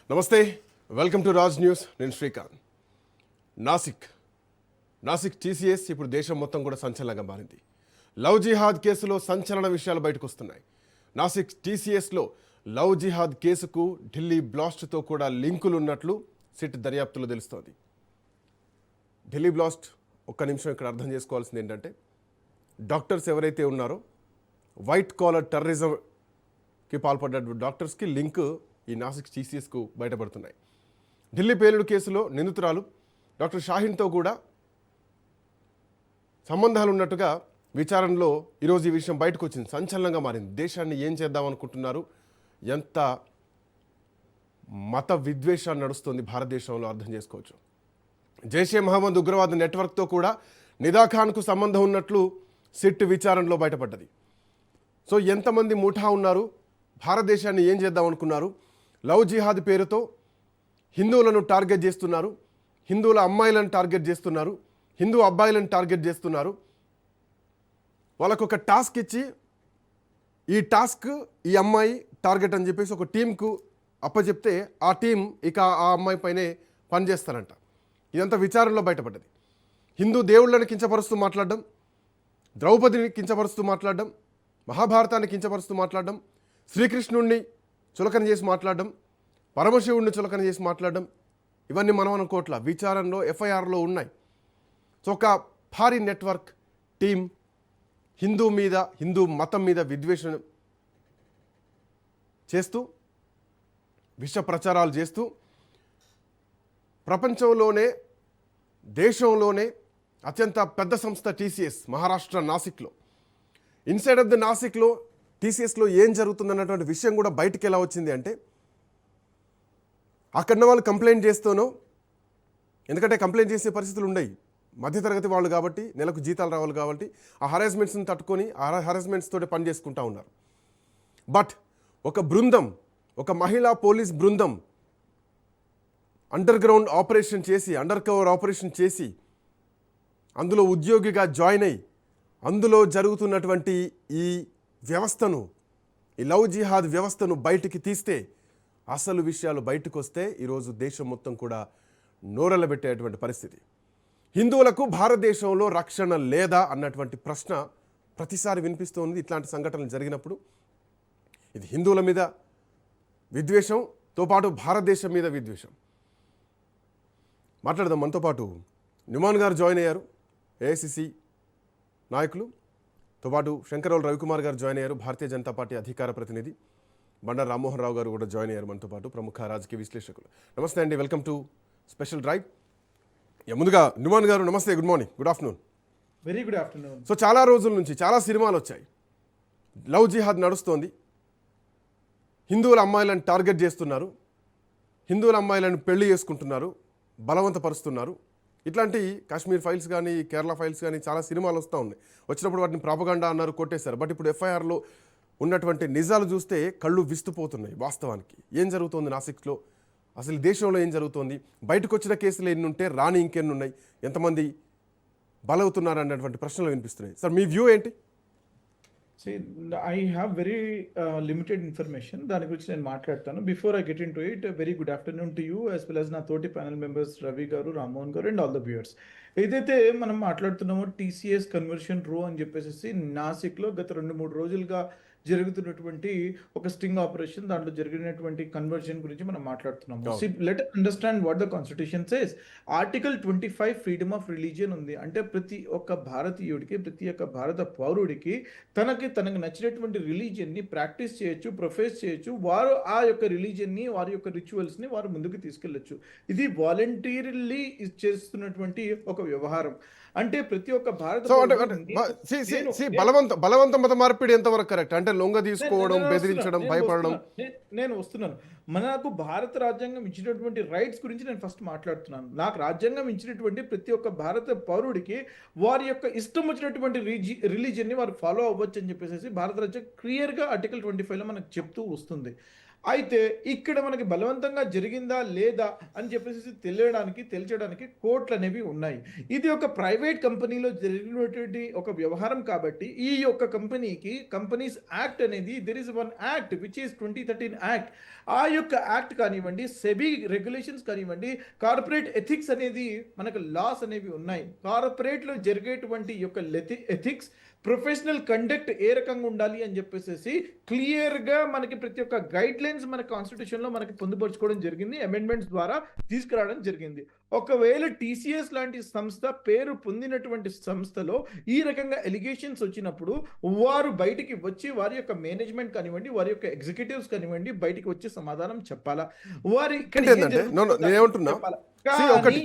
నమస్తే, welcome to Raj news. నేను Srikanth. Nashik TCS ఇప్పుడు దేశం మొత్తం కూడా సంచలనంగా మారింది. లవ్ జిహాద్ కేసులో సంచలన విషయాలు బయటకు వస్తున్నాయి. నాసిక్ టీసీఎస్లో లవ్ జిహాద్ కేసుకు ఢిల్లీ బ్లాస్ట్తో కూడా లింకులు ఉన్నట్లు సిట్ దర్యాప్తులో తెలుస్తోంది. ఢిల్లీ బ్లాస్ట్ ఒక్క నిమిషం ఇక్కడ అర్థం చేసుకోవాల్సింది ఏంటంటే, డాక్టర్స్ ఎవరైతే ఉన్నారో వైట్ కాలర్ టెర్రరిజంకి పాల్పడ్డ డాక్టర్స్కి లింక్ ఈ నాసిక్ టీసీఎస్కు బయటపడుతున్నాయి. ఢిల్లీ పేలుడు కేసులో నిందితురాలు డాక్టర్ షాహీన్తో కూడా సంబంధాలు ఉన్నట్టుగా విచారణలో ఈరోజు ఈ విషయం బయటకు వచ్చింది. సంచలనంగా మారింది. దేశాన్ని ఏం చేద్దామనుకుంటున్నారు, ఎంత మత విద్వేషాన్ని నడుస్తుంది భారతదేశంలో అర్థం చేసుకోవచ్చు. జైషే మహమ్మద్ ఉగ్రవాద నెట్వర్క్తో కూడా నిదా ఖాన్కు సంబంధం ఉన్నట్లు సిట్ విచారణలో బయటపడ్డది. సో ఎంతమంది ముఠా ఉన్నారు, భారతదేశాన్ని ఏం చేద్దామనుకున్నారు, లవ్ జిహాద్ పేరుతో హిందువులను టార్గెట్ చేస్తున్నారు, హిందువుల అమ్మాయిలను టార్గెట్ చేస్తున్నారు, హిందూ అబ్బాయిలను టార్గెట్ చేస్తున్నారు. వాళ్ళకు ఒక టాస్క్ ఇచ్చి ఈ టాస్క్ ఈ అమ్మాయి టార్గెట్ అని చెప్పేసి ఒక టీంకు అప్పచెప్తే ఆ టీం ఇక ఆ అమ్మాయి పైనే పనిచేస్తారంట. ఇదంతా విచారణలో బయటపడ్డది. హిందూ దేవుళ్ళని కించపరుస్తూ మాట్లాడడం, ద్రౌపదిని కించపరుస్తూ మాట్లాడడం, మహాభారతాన్ని కించపరుస్తూ మాట్లాడడం, శ్రీకృష్ణుడిని చులకన చేసి మాట్లాడడం, పరమశివుడిని చులకన చేసి మాట్లాడడం, ఇవన్నీ మనం అనుకోవట్ల విచారణలో ఎఫ్ఐఆర్లో ఉన్నాయి. సో ఒక భారీ నెట్వర్క్ టీం హిందూ మతం మీద విద్వేషం చేస్తూ విష ప్రచారాలు చేస్తూ ప్రపంచంలోనే దేశంలోనే అత్యంత పెద్ద సంస్థ టీసీఎస్ మహారాష్ట్ర నాసిక్లో, ఇన్సైడ్ ఆఫ్ ద నాసిక్లో టీసీఎస్లో ఏం జరుగుతుందన్నటువంటి విషయం కూడా బయటికి ఎలా వచ్చింది అంటే, అక్కడున్న వాళ్ళు కంప్లైంట్ చేస్తూనో, ఎందుకంటే కంప్లైంట్ చేసే పరిస్థితులు ఉన్నాయి, మధ్యతరగతి వాళ్ళు కాబట్టి, నెలకు జీతాలు రావాలి కాబట్టి ఆ హరాస్మెంట్స్ని తట్టుకొని ఆ హరాస్మెంట్స్ తోటి పని చేసుకుంటూ ఉన్నారు. బట్ ఒక బృందం, ఒక మహిళా పోలీస్ బృందం అండర్ గ్రౌండ్ ఆపరేషన్ చేసి, అండర్ కవర్ ఆపరేషన్ చేసి అందులో ఉద్యోగిగా జాయిన్ అయ్యి అందులో జరుగుతున్నటువంటి ఈ వ్యవస్థను, ఈ లవ్ జిహాద్ వ్యవస్థను బయటికి తీస్తే, అసలు విషయాలు బయటకు వస్తే ఈరోజు దేశం మొత్తం కూడా నోరెళ్ళబెట్టేటువంటి పరిస్థితి. హిందువులకు భారతదేశంలో రక్షణ లేదా అన్నటువంటి ప్రశ్న ప్రతిసారి వినిపిస్తోంది. ఇట్లాంటి సంఘటనలు జరిగినప్పుడు ఇది హిందువుల మీద విద్వేషంతో పాటు భారతదేశం మీద విద్వేషం. మాట్లాడదాం. మనతో పాటు నుమాన్ గారు జాయిన్ అయ్యారు, ఏఐసిసి నాయకులు. తో పాటు శంకరరావు రవికుమార్ గారు జాయిన్ అయ్యారు, భారతీయ జనతా పార్టీ అధికార ప్రతినిధి. బండారు రామ్మోహన్ రావు గారు కూడా జాయిన్ అయ్యారు మనతో పాటు, ప్రముఖ రాజకీయ విశ్లేషకులు. నమస్తే అండి, వెల్కమ్ టు స్పెషల్ డ్రైవ్. ముందుగా నుమాన్ గారు నమస్తే, good morning, good afternoon. Very good afternoon. So చాలా రోజుల నుంచి చాలా సినిమాలు వచ్చాయి, లవ్ జిహాద్ నడుస్తోంది, హిందువుల అమ్మాయిలను టార్గెట్ చేస్తున్నారు, హిందువుల అమ్మాయిలను పెళ్లి చేసుకుంటున్నారు, బలవంతపరుస్తున్నారు. ఇట్లాంటి కాశ్మీర్ ఫైల్స్ కానీ, కేరళ ఫైల్స్ కానీ చాలా సినిమాలు వస్తూ ఉన్నాయి. వచ్చినప్పుడు వాటిని ప్రాపగాండా అన్నారు, కొట్టేశారు. బట్ ఇప్పుడు ఎఫ్ఐఆర్లో ఉన్నటువంటి నిజాలు చూస్తే కళ్ళు విస్తుపోతున్నాయి. వాస్తవానికి ఏం జరుగుతోంది నాసిక్లో, అసలు దేశంలో ఏం జరుగుతోంది, బయటకు వచ్చిన కేసులు ఎన్ని ఉంటే రాని ఇంకెన్ని ఉన్నాయి, ఎంతమంది బలవుతున్నారు అన్నటువంటి ప్రశ్నలు వినిపిస్తున్నాయి. సార్ మీ వ్యూ ఏంటి? See, I have very limited information. దాని గురించి నేను మాట్లాడతాను. Before I get in to it, very good afternoon to you as well as నా తోటి ప్యానల్ మెంబర్స్ రవి గారు, రామ్మోహన్ గారు అండ్ ఆల్ ద వ్యూయర్స్. ఏదైతే మనం మాట్లాడుతున్నామో టీసీఎస్ కన్వర్షన్ రో అని చెప్పేసి నాసిక్లో గత 2-3 రోజులుగా జరుగుతున్నటువంటి ఒక స్టింగ్ ఆపరేషన్, దాంట్లో జరిగినటువంటి కన్వర్షన్ గురించి మనం మాట్లాడుతున్నాము. Let us understand what the constitution says. Article 25 freedom of religion ఉంది. అంటే ప్రతి ఒక్క భారతీయుడికి, ప్రతి ఒక్క భారత పౌరుడికి తనకు నచ్చినటువంటి రిలీజియన్ని ప్రాక్టీస్ చేయొచ్చు, ప్రొఫెస్ చేయొచ్చు. వారు ఆ యొక్క రిలీజియన్ని, వారి యొక్క రిచువల్స్ని వారు ముందుకు తీసుకెళ్లొచ్చు. ఇది వాలంటీర్లీ చేస్తున్నటువంటి ఒక వ్యవహారం. అంటే ప్రతి ఒక్క భారత బలవంత మత మార్పిడి ఎంతవరకు కరెక్ట్? అంటే లొంగ తీసుకోవడం, బెదిరించడం, భయపడడం. నేను వస్తున్నాను. మనకు భారత రాజ్యాంగం ఇచ్చినటువంటి రైట్స్ గురించి నేను ఫస్ట్ మాట్లాడుతున్నాను. నాకు రాజ్యాంగం ఇచ్చినటువంటి ప్రతి ఒక్క భారత పౌరుడికి వారి యొక్క ఇష్టం వచ్చినటువంటి రిలీజియన్ని వారు ఫాలో అవ్వచ్చు అని చెప్పేసి భారత రాజ్యాంగం క్లియర్గా ఆర్టికల్ 25లో మనకు చెప్తూ వస్తుంది. అయితే ఇక్కడ మనకి బలవంతంగా జరిగిందా లేదా అని చెప్పేసి తేల్చడానికి కోర్టులు అనేవి ఉన్నాయి. ఇది ఒక ప్రైవేట్ కంపెనీలో జరిగినటువంటి ఒక వ్యవహారం కాబట్టి ఈ యొక్క కంపెనీకి కంపెనీస్ యాక్ట్ అనేది there is one act which is 2013 act. ఆ యొక్క యాక్ట్ కానివ్వండి, సెబీ రెగ్యులేషన్స్ కానివ్వండి, కార్పొరేట్ ఎథిక్స్ అనేది మనకు లాస్ అనేవి ఉన్నాయి. కార్పొరేట్లో జరిగేటువంటి యొక్క ఎథిక్స్, ప్రొఫెషనల్ కండక్ట్ ఏ రకంగా ఉండాలి అని చెప్పేసి క్లియర్గా మనకి ప్రతి ఒక్క గైడ్ లైన్స్ మన కాన్స్టిట్యూషన్లో మనకి పొందుపరచుకోవడం జరిగింది, అమెండ్మెంట్స్ ద్వారా తీసుకురావడం జరిగింది. ఒకవేళ టీసీఎస్ లాంటి సంస్థ పేరు పొందినటువంటి సంస్థలో ఈ రకంగా ఎలిగేషన్స్ వచ్చినప్పుడు వారు బయటికి వచ్చి వారి యొక్క మేనేజ్మెంట్ కానివ్వండి, వారి యొక్క ఎగ్జిక్యూటివ్స్ కానివ్వండి బయటికి వచ్చి సమాధానం చెప్పాలా. వారి ఇక్కడ ఏం ఏంటంటే, జరుగుతుందో నేనేమంటున్నా, చెప్పాలా. ఒకటి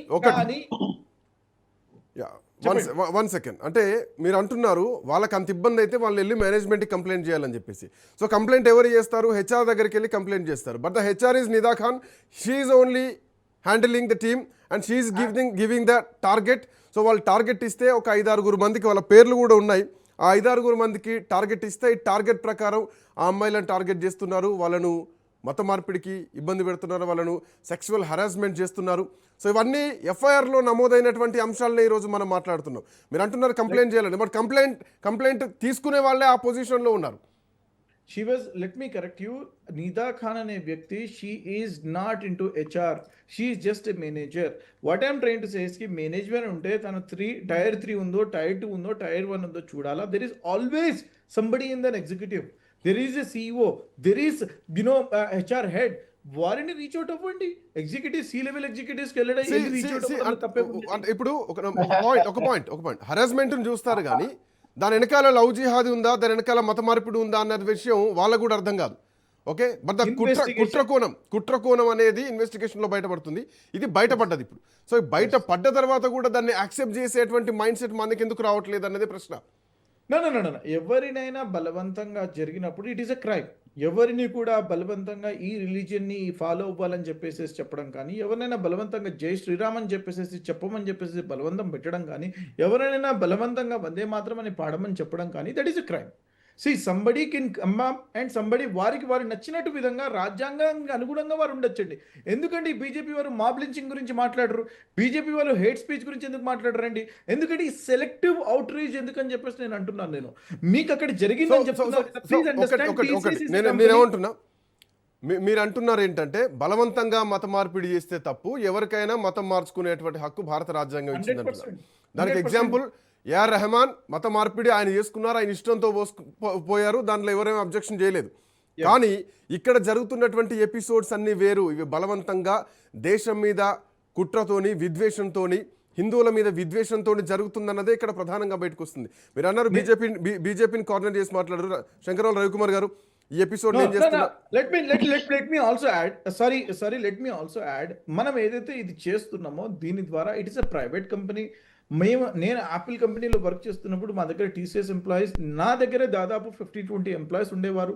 వన్ సెకండ్, అంటే మీరు అంటున్నారు వాళ్ళకి అంత ఇబ్బంది అయితే వాళ్ళు వెళ్ళి మేనేజ్మెంట్కి కంప్లైంట్ చేయాలని చెప్పేసి. సో కంప్లైంట్ ఎవరు చేస్తారు? హెచ్ఆర్ దగ్గరికి వెళ్ళి కంప్లైంట్ చేస్తారు. But the HR is Nida Khan, she is only handling the team and she is giving the target. సో వాళ్ళు టార్గెట్ ఇస్తే ఒక 5-6 మందికి వాళ్ళ పేర్లు కూడా ఉన్నాయి. ఆ 5-6 మందికి టార్గెట్ ఇస్తే ఈ టార్గెట్ ప్రకారం ఆ అమ్మాయిలను టార్గెట్ చేస్తున్నారు, వాళ్ళను మత మార్పిడికి ఇబ్బంది పెడుతున్నారు, వాళ్ళను సెక్సువల్ హరాస్మెంట్ చేస్తున్నారు. సో ఇవన్నీ ఎఫ్ఐఆర్లో నమోదైనటువంటి అంశాలనే ఈరోజు మనం మాట్లాడుతున్నాం. మీరు అంటున్నారు కంప్లైంట్ చేయాలని, బట్ కంప్లైంట్ తీసుకునే వాళ్ళే ఆ పొజిషన్లో ఉన్నారు. She was, let me correct you, Nida Khan అనే వ్యక్తి, she is not into HR, she is just a manager. What I am trying to say is ki management ఉంటే తన tier 3 ఉందో, tier 2 ఉందో, tier 1 ఉందో చూడాలా. There is always somebody in the executive, there is a CEO, there is HR head. వారిని reach out అవ్వండి. Executive C level ఎగ్జిక్యూటివ్స్కి వెళ్ళడం reach out అవ్వడం తప్పే ఉంది. అంటే ఇప్పుడు ఒక పాయింట్ హరాస్మెంట్ని చూస్తారు కానీ దాని వెనకాల లవ్ జిహాదీ ఉందా, దాని వెనకాల మత మార్పిడి ఉందా అన్న విషయం వాళ్ళకు కూడా అర్థం కాదు. ఓకే, బట్ ద కుట్రకోణం అనేది ఇన్వెస్టిగేషన్లో బయటపడుతుంది. ఇది బయటపడ్డది ఇప్పుడు. సో బయటపడ్డ తర్వాత కూడా దాన్ని యాక్సెప్ట్ చేసేటువంటి మైండ్ సెట్ మనకి ఎందుకు రావట్లేదు అనేది ప్రశ్న. నో ఎవరినైనా బలవంతంగా జరిగినప్పుడు ఇట్ ఈస్ ఎ క్రైమ్. ఎవరిని కూడా బలవంతంగా ఈ రిలీజియన్ని ఫాలో అవ్వాలని చెప్పేసి చెప్పడం కానీ, ఎవరినైనా బలవంతంగా జై శ్రీరామ్ అని చెప్పేసి చెప్పమని చెప్పేసి బలవంతం పెట్టడం కానీ, ఎవరైనా బలవంతంగా వందే మాత్రం అని పాడమని చెప్పడం కానీ, that is a crime. Somebody can come up and somebody వారికి నచ్చినట్టు విధంగా రాజ్యాంగానికి అనుగుణంగా వారు ఉండొచ్చండి. ఎందుకంటే బీజేపీ వారు మాబ్ లించింగ్ గురించి మాట్లాడరు, బీజేపీ వాళ్ళు హేట్ స్పీచ్ గురించి ఎందుకు మాట్లాడరండి? ఎందుకంటే ఈ సెలెక్టివ్ అవుట్ రీచ్ ఎందుకని చెప్పేసి నేను అంటున్నాను. నేను మీకు అక్కడ జరిగిందని చెప్తున్నా. నేనేమంటున్నా, మీరు అంటున్నారు ఏంటంటే బలవంతంగా మత మార్పిడి చేస్తే తప్పు, ఎవరికైనా మతం మార్చుకునేటువంటి హక్కు భారత రాజ్యాంగం ఇచ్చిందంటున్నారు. దానికి ఎగ్జాంపుల్ ఏఆర్ రెహమాన్ మత మార్పిడి ఆయన చేసుకున్నారు, ఆయన ఇష్టంతో పోయారు, దాంట్లో ఎవరేమీ అబ్జెక్షన్ చేయలేదు. కానీ ఇక్కడ జరుగుతున్నటువంటి ఎపిసోడ్స్ అన్నీ వేరు. ఇవి బలవంతంగా దేశం మీద కుట్రతోని, విద్వేషంతోని, హిందువుల మీద విద్వేషంతో జరుగుతుందన్నదే ఇక్కడ ప్రధానంగా బయటకు వస్తుంది. మీరు అన్నారు బీజేపీని కార్నర్ చేసి మాట్లాడారు. శంకరరావు రవికుమార్ గారు ఈ ఎపిసోడ్ ఏం చేస్తున్నారు? let me also add, మనం ఏదైతే ఇది చేస్తున్నామో దీని ద్వారా it is a private company. నేను యాపిల్ కంపెనీలో వర్క్ చేస్తున్నప్పుడు మా దగ్గర టీసీఎస్ ఎంప్లాయీస్, నా దగ్గర దాదాపు 50-20 ఎంప్లాయీస్ ఉండేవారు.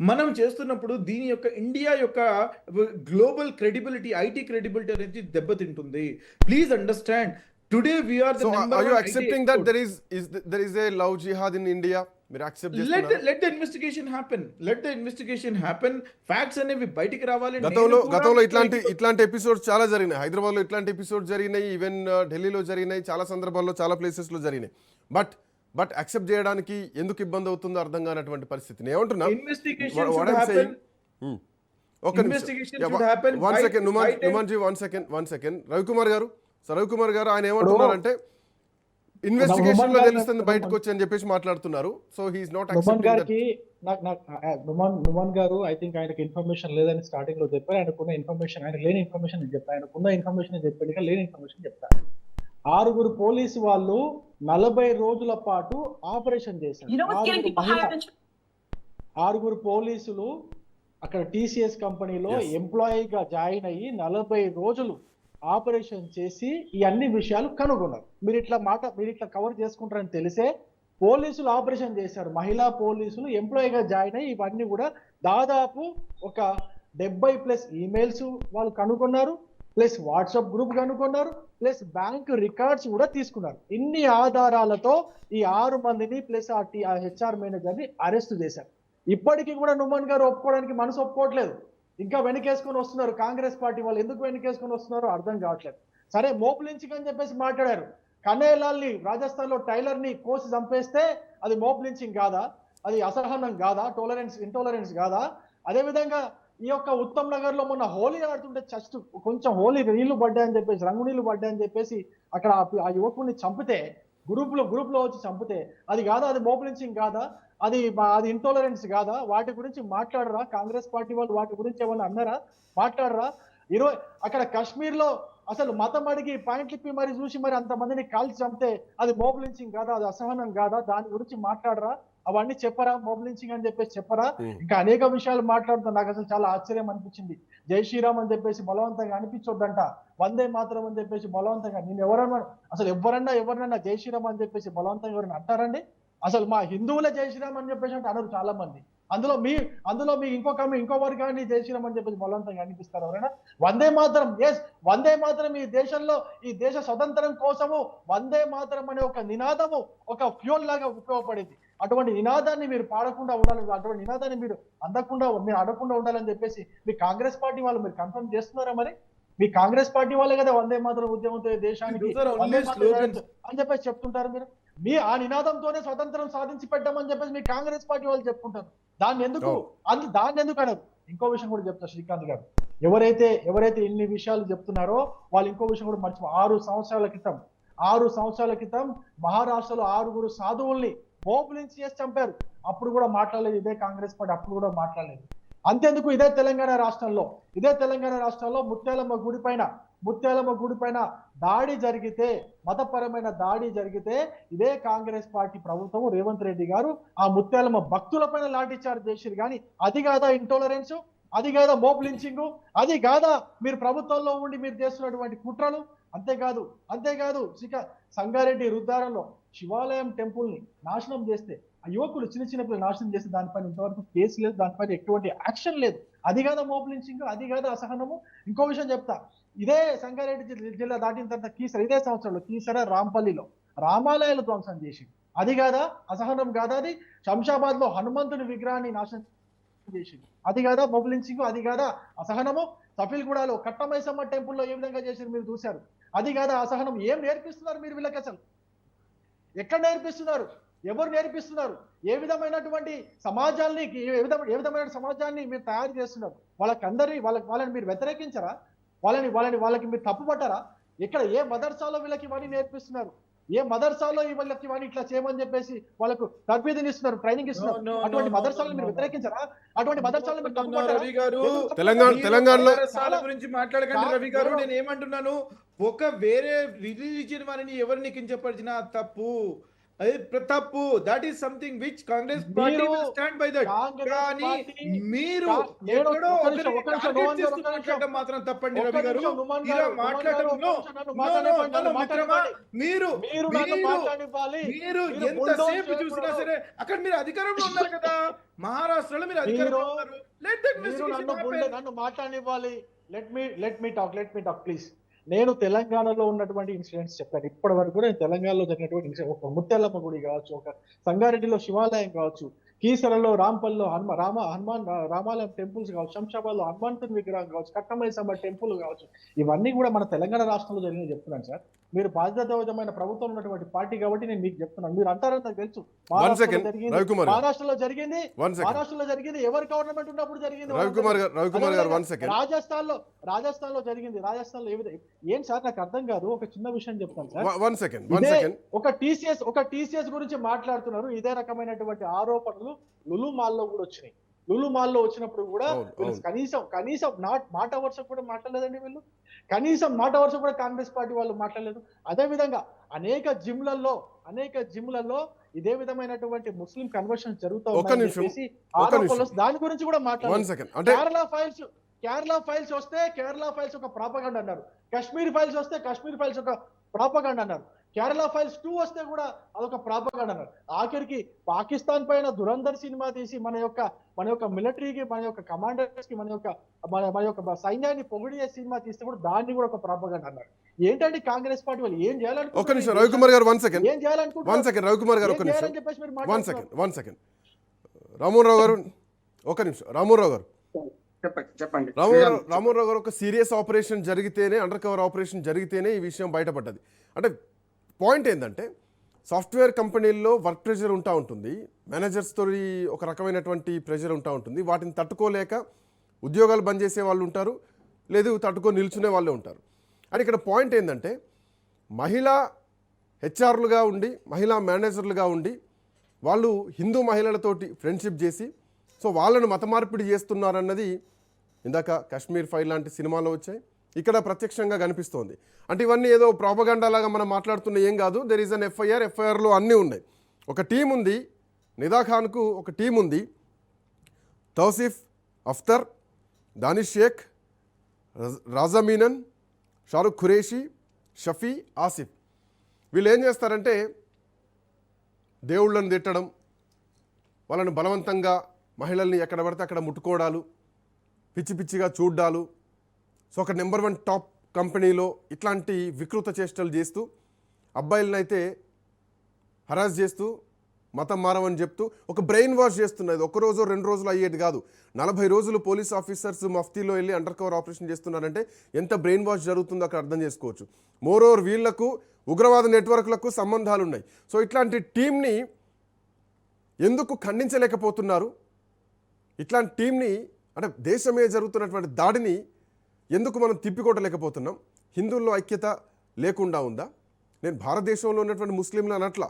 మనం చేస్తున్నప్పుడు దీని యొక్క ఇండియా యొక్క గ్లోబల్ క్రెడిబిలిటీ, ఐటీ క్రెడిబిలిటీ అనేది దెబ్బతింటుంది. Please understand, today we are the number one. Are you accepting that there is a love jihad in India? మీరు యాక్సెప్ట్ చేస్తున్నారు? let the investigation happen. Facts అనేవి బయటికి రావాలి. గతంలో ఇట్లాంటి ఎపిసోడ్స్ చాలా జరిగినాయి. హైదరాబాద్లో ఇట్లాంటి ఎపిసోడ్స్ జరిగినాయి, ఈవెన్ ఢిల్లీలో జరిగినాయి, చాలా సందర్భాల్లో చాలా ప్లేసెస్లో జరిగినాయి. బట్ యాక్సెప్ట్ చేయడానికి ఎందుకు ఇబ్బంది అవుతుందో అర్థం కానటువంటి పరిస్థితి. నేను ఏమంటున్నా, వన్ సెకండ్ రవికుమార్ గారు ఆయన ఏమంటున్నారంటే ఇన్వెస్టిగేషన్ లో తెలుస్తుంది బయటకు వచ్చి అని చెప్పేసి మాట్లాడుతున్నారు. సో హీఈస్ నాట్ నుమాన్ గారు ఐ థింక్ ఆయనకు ఇన్ఫర్మేషన్ లేదని స్టార్టింగ్ లో చెప్పారు. ఆయనకున్న ఇన్ఫర్మేషన్, ఆయన లేని ఇన్ఫర్మేషన్ నేను చెప్పాను, ఆయనకున్న ఇన్ఫర్మేషన్ చెప్పాడు, లేని ఇన్ఫర్మేషన్ చెప్తాను. 6 పోలీసు వాళ్ళు 40 రోజుల పాటు ఆపరేషన్ చేశారు. 6 పోలీసులు అక్కడ టీసీఎస్ కంపెనీలో ఎంప్లాయీగా జాయిన్ అయ్యి 40 రోజులు ఆపరేషన్ చేసి ఈ అన్ని విషయాలు కనుగొన్నారు. మీరు ఇట్లా కవర్ చేసుకుంటారని తెలిసే పోలీసులు ఆపరేషన్ చేశారు. మహిళా పోలీసులు ఎంప్లాయీగా జాయిన్ అయ్యి ఇవన్నీ కూడా దాదాపు ఒక 70+ ఈమెయిల్స్ వాళ్ళు కనుగొన్నారు, ప్లస్ వాట్సాప్ గ్రూప్ కనుగొన్నారు, ప్లస్ బ్యాంక్ రికార్డ్స్ కూడా తీసుకున్నారు. ఇన్ని ఆధారాలతో ఈ 6 మందిని ప్లస్ ఆ హెచ్ఆర్ మేనేజర్ని అరెస్ట్ చేశారు. ఇప్పటికీ కూడా నుమాన్ గారు ఒప్పుకోవడానికి మనసు ఒప్పుకోవట్లేదు. ఇంకా వెనకేసుకొని వస్తున్నారు కాంగ్రెస్ పార్టీ వాళ్ళు. ఎందుకు వెనకేసుకొని వస్తున్నారో అర్థం కావట్లేదు. సరే మోపు లించింగ్ అని చెప్పేసి మాట్లాడారు. కన్నేలాల్ని రాజస్థాన్ లో టైలర్ ని కోసి చంపేస్తే అది మోపు లించింగ్ కాదా? అది అసహనం కాదా? ఇంటాలరెన్స్ కాదా? అదే విధంగా ఈ యొక్క ఉత్తమ్ నగర్ లో మొన్న హోలీ ఆడుతుంటే జస్ట్ కొంచెం హోలీ నీళ్లు పడ్డాయని చెప్పేసి, రంగు నీళ్లు పడ్డాయని చెప్పేసి అక్కడ ఆ యువకుడిని చంపితే, గ్రూప్ లో వచ్చి చంపితే అది కాదా? అది మోపు లించింగ్ కాదా? అది ఇంటాలరెన్స్ కాదా? వాటి గురించి మాట్లాడరా కాంగ్రెస్ పార్టీ వాళ్ళు? వాటి గురించి ఏమన్నా అన్నారా? మాట్లాడరా? అక్కడ కాశ్మీర్ లో అసలు మతం అడిగి పాయింట్లు ఇప్పి మరి చూసి మరి అంతమందిని కాల్చి చంపితే అది మోబ్ లించింగ్ కాదా? అది అసహనం కాదా? దాని గురించి మాట్లాడరా? అవన్నీ చెప్పరా? మోబ్ లించింగ్ అని చెప్పేసి చెప్పరా? ఇంకా అనేక విషయాలు మాట్లాడుతాం. నాకు అసలు చాలా ఆశ్చర్యం అనిపించింది. జై శ్రీరామ్ అని చెప్పేసి బలవంతంగా అనిపించొద్దంట, వందే మాత్రం అని చెప్పేసి బలవంతంగా. నేను ఎవరన్నా జై శ్రీరామ్ అని చెప్పేసి బలవంతంగా ఎవరైనా అంటారండి? అసలు మా హిందువులే జై శ్రీరామ్ అని చెప్పేసి అంటే అనరు చాలా మంది. అందులో మీ ఇంకో వర్గాన్ని జై శ్రీరామ్ అని చెప్పేసి బలవంతంగా అనిపిస్తారు ఎవరైనా? వందే మాత్రం, ఎస్ వందే మాత్రం. ఈ దేశ స్వతంత్రం కోసము వందే మాత్రం అనే ఒక నినాదము ఒక ఫ్యూల్ లాగా ఉపయోగపడేది. అటువంటి నినాదాన్ని మీరు పాడకుండా ఉండాలి, అటువంటి నినాదాన్ని మీరు మీరు అడగకుండా ఉండాలని చెప్పేసి మీ కాంగ్రెస్ పార్టీ వాళ్ళు మీరు కన్ఫర్మ్ చేస్తున్నారా? మరి మీ కాంగ్రెస్ పార్టీ వాళ్ళే కదా వందే మాత్రం ఉద్యమంతో దేశానికి వందే మాతరం అని చెప్పేసి చెప్తుంటారు. మీ ఆ నినాదంతోనే స్వతంత్రం సాధించి పెట్టామని చెప్పేసి మీ కాంగ్రెస్ పార్టీ వాళ్ళు చెప్పుకుంటారు. దాన్ని ఎందుకు అనరు? ఇంకో విషయం కూడా చెప్తా శ్రీకాంత్ గారు, ఎవరైతే ఇన్ని విషయాలు చెప్తున్నారో వాళ్ళు ఇంకో విషయం కూడా మర్చిపో. 6 సంవత్సరాల క్రితం మహారాష్ట్రలో 6 సాధువుల్ని మోబిలించి చేసి చంపారు. అప్పుడు కూడా మాట్లాడలేదు ఇదే కాంగ్రెస్ పార్టీ, అప్పుడు కూడా మాట్లాడలేదు. అంతేందుకు ఇదే తెలంగాణ రాష్ట్రంలో ముత్యాలమ్మ గుడి పైన దాడి జరిగితే, మతపరమైన దాడి జరిగితే ఇదే కాంగ్రెస్ పార్టీ ప్రభుత్వం రేవంత్ రెడ్డి గారు ఆ ముత్యాలమ్మ భక్తుల పైన లాఠీ చార్జ్ చేసిరు. కానీ అది కాదా ఇంటాలరెన్స్? అది కాదా మోబ్ లించింగ్? అది కాదా మీరు ప్రభుత్వంలో ఉండి మీరు చేస్తున్నటువంటి కుట్రలు? అంతేకాదు సంగారెడ్డి రుద్దారంలో శివాలయం టెంపుల్ ని నాశనం చేస్తే, ఆ యువకులు చిన్న పిల్లలు నాశనం చేస్తే దానిపైన ఇంతవరకు కేసు లేదు, దానిపైన ఎటువంటి యాక్షన్ లేదు. అది కాదా మోబ్ లించింగ్? అది కాదా అసహనము? ఇంకో విషయం చెప్తా. ఇదే సంగారెడ్డి జిల్లా దాటిన తర్వాత ఇదే సంవత్సరంలో కీసర రాంపల్లిలో రామాలయాలు ధ్వంసం చేసి, అది కాదా అసహనం? కాదా అది? శంషాబాద్ లో హనుమంతుని విగ్రహాన్ని నాశనం చేసి, అది కాదా మోబ్ లించింగ్? అది కాదా అసహనము? సఫీల్గూడలో కట్టమైసమ్మ టెంపుల్లో ఏ విధంగా చేసి మీరు చూశారు. అది కాదా అసహనం? ఏం నేర్పిస్తున్నారు మీరు వీళ్ళకి? అసలు ఎక్కడ నేర్పిస్తున్నారు? ఎవరు నేర్పిస్తున్నారు? ఏ విధమైనటువంటి సమాజాన్ని సమాజాన్ని మీరు తయారు చేస్తున్నారు? వాళ్ళని మీరు వ్యతిరేకించరా? వాళ్ళకి మీరు తప్పు పట్టారా? ఇక్కడ ఏ మదర్సాలో వీళ్ళకి ఇవన్నీ నేర్పిస్తున్నారు? ఏ మదర్సాలో వీళ్ళకి ఇవన్నీ ఇట్లా చేయమని చెప్పేసి వాళ్ళకు తర్బీదుని ఇస్తున్నారు, ట్రైనింగ్ ఇస్తున్నారు? అటువంటి మదర్సాలను మీరు వ్యతిరేకించరా? అటువంటి మదర్సాలను మీరు తప్పు పట్టారా? రవి గారు, తెలంగాణలో గురించి మాట్లాడకండి రవి గారు. నేను ఏమంటున్నాను, ఒక వేరే రిలీజియన్ వారిని ఎవరిని కించపరిచినా తప్పు, తప్పు. That is something which Congress party will stand by that. కానీ మీరు ఎక్కడో మాట్లాడటం మాత్రం తప్పండి రవి గారు. ఇలా మాట్లాడటంలో మీరు ఎంతసేపు చూసినా సరే అక్కడ మీరు అధికారంలో ఉన్నారు కదా, మహారాష్ట్రలో మీరు అధికారంలో ఉన్నారు. నన్ను మాట్లాడనివ్వాలి. Let me talk please. నేను తెలంగాణలో ఉన్నటువంటి ఇన్సిడెంట్స్ చెప్పాను. ఇప్పటి వరకు కూడా నేను తెలంగాణలో జరిగినటువంటి ఇన్సిడెంట్, ఒక ముత్యాలమ్మ గుడి కావచ్చు, ఒక సంగారెడ్డిలో శివాలయం కావచ్చు, కీసరలో రాంపల్లో రామాలయం టెంపుల్స్ కావచ్చు, శంషాబాద్ లో హనుమంతుని విగ్రహం కావచ్చు, కట్టమైసమ్మ టెంపుల్ కావచ్చు, ఇవన్నీ కూడా మన తెలంగాణ రాష్ట్రంలో జరిగింది చెప్తున్నాను సార్. మీరు బాధ్యతాయుతమైన ప్రభుత్వం ఉన్నటువంటి పార్టీ కాబట్టి నేను మీకు చెప్తున్నాను. మీరు అంటారని నాకు తెలుసు. మహారాష్ట్రలో జరిగింది ఎవరి గవర్నమెంట్ ఉన్నప్పుడు జరిగింది. రాజస్థాన్ లో జరిగింది. రాజస్థాన్ లో ఏం సార్ నాకు అర్థం కాదు. ఒక చిన్న విషయం చెప్తాను సార్. ఒక టీసీఎస్ గురించి మాట్లాడుతున్నారు. ఇదే రకమైనటువంటి ఆరోపణలు లులు మాల్లో కూడా వచ్చినాయి. లులు మాల్లో వచ్చినప్పుడు కూడా కనీసం మాట వరుస కూడా మాట్లాడలేదండి వీళ్ళు. కనీసం మాట వరుస కూడా కాంగ్రెస్ పార్టీ వాళ్ళు మాట్లాడలేదు. అదే విధంగా అనేక జిమ్లలో ఇదే విధమైనటువంటి ముస్లిం కన్వర్షన్ జరుగుతూ దాని గురించి కూడా మాట్లాడారు. కేరళ ఫైల్స్ వస్తే కేరళ ఫైల్స్ ఒక ప్రాపగండా అన్నారు. కాశ్మీర్ ఫైల్స్ వస్తే కాశ్మీర్ ఫైల్స్ ఒక ప్రాపగండా అన్నారు. కేరళ ఫైల్స్ 2 వస్తే కూడా అదొక ప్రాపగండా అన్నారు. ఆఖరికి పాకిస్తాన్ పైన దురంధర్ సినిమా తీసి మన యొక్క మిలిటరీకి, మన యొక్క కమాండర్స్ కి, మన యొక్క సైన్యాన్ని పొగిడే సినిమా తీస్తే కూడా దాన్ని కూడా ఒక ప్రాపగండా అన్నారు. ఏంటంటే కాంగ్రెస్ పార్టీ వాళ్ళు ఏం చేయాలనుకుంటున్నారు? రవికుమార్ గారు రామోహన్ రావు గారు ఒక నిమిషం. రామోహన్ రావు గారు చెప్పండి. రామారావు గారు, ఒక సీరియస్ ఆపరేషన్ జరిగితేనే, అండర్ కవర్ ఆపరేషన్ జరిగితేనే ఈ విషయం బయటపడ్డది. అంటే పాయింట్ ఏంటంటే, సాఫ్ట్వేర్ కంపెనీల్లో వర్క్ ప్రెషర్ ఉంటుంది, మేనేజర్స్తో ఒక రకమైనటువంటి ప్రెషర్ ఉంటుంది. వాటిని తట్టుకోలేక ఉద్యోగాలు బంద్ చేసే వాళ్ళు ఉంటారు, లేదు తట్టుకొని నిల్చునే వాళ్ళే ఉంటారు. అని ఇక్కడ పాయింట్ ఏంటంటే, మహిళా హెచ్ఆర్లుగా ఉండి, మహిళా మేనేజర్లుగా ఉండి, వాళ్ళు హిందూ మహిళలతోటి ఫ్రెండ్షిప్ చేసి, సో వాళ్ళను మత మార్పిడి చేస్తున్నారన్నది ఇందాక కాశ్మీర్ ఫైల్ లాంటి సినిమాలో వచ్చాయి, ఇక్కడ ప్రత్యక్షంగా కనిపిస్తోంది. అంటే ఇవన్నీ ఏదో ప్రాపగండా లాగా మనం మాట్లాడుతున్న ఏం కాదు. దెర్ ఈజ్ అన్ ఎఫ్ఐఆర్లో అన్నీ ఉన్నాయి. ఒక టీం ఉంది, నిదా ఖాన్కు ఒక టీం ఉంది, తౌసిఫ్ అఖ్తర్, దానిష్ షేక్, రాజా మీనన్, షారుఖ్ ఖురేషి, షఫీ, ఆసిఫ్. వీళ్ళు ఏం చేస్తారంటే దేవుళ్ళను తిట్టడం, వాళ్ళని బలవంతంగా మహిళల్ని ఎక్కడ పడితే అక్కడ ముట్టుకోవడాలు, పిచ్చి పిచ్చిగా చూడ్డాలు, సో ఒక నెంబర్ 1 టాప్ కంపెనీలో ఇట్లాంటి వికృత చేష్టలు చేస్తూ, అబ్బాయిలను అయితే హరాస్ చేస్తూ, మతం మారమని చెప్తూ ఒక బ్రెయిన్ వాష్ చేస్తున్నది. ఒక రోజు 2 రోజులు అయ్యేది కాదు. 40 రోజులు పోలీస్ ఆఫీసర్స్ మఫ్తీలో వెళ్ళి అండర్ కవర్ ఆపరేషన్ చేస్తున్నారంటే ఎంత బ్రెయిన్ వాష్ జరుగుతుందో అక్కడ అర్థం చేసుకోవచ్చు. మోరోవర్ వీళ్లకు ఉగ్రవాద నెట్వర్క్లకు సంబంధాలు ఉన్నాయి. సో ఇట్లాంటి టీంని ఎందుకు ఖండించలేకపోతున్నారు? ఇట్లాంటి టీంని, అంటే దేశమే జరుగుతున్నటువంటి దాడిని ఎందుకు మనం తిప్పికొట్టలేకపోతున్నాం? హిందువుల్లో ఐక్యత లేకుండా ఉందా? నేను భారతదేశంలో ఉన్నటువంటి ముస్లింలు అనట్లా,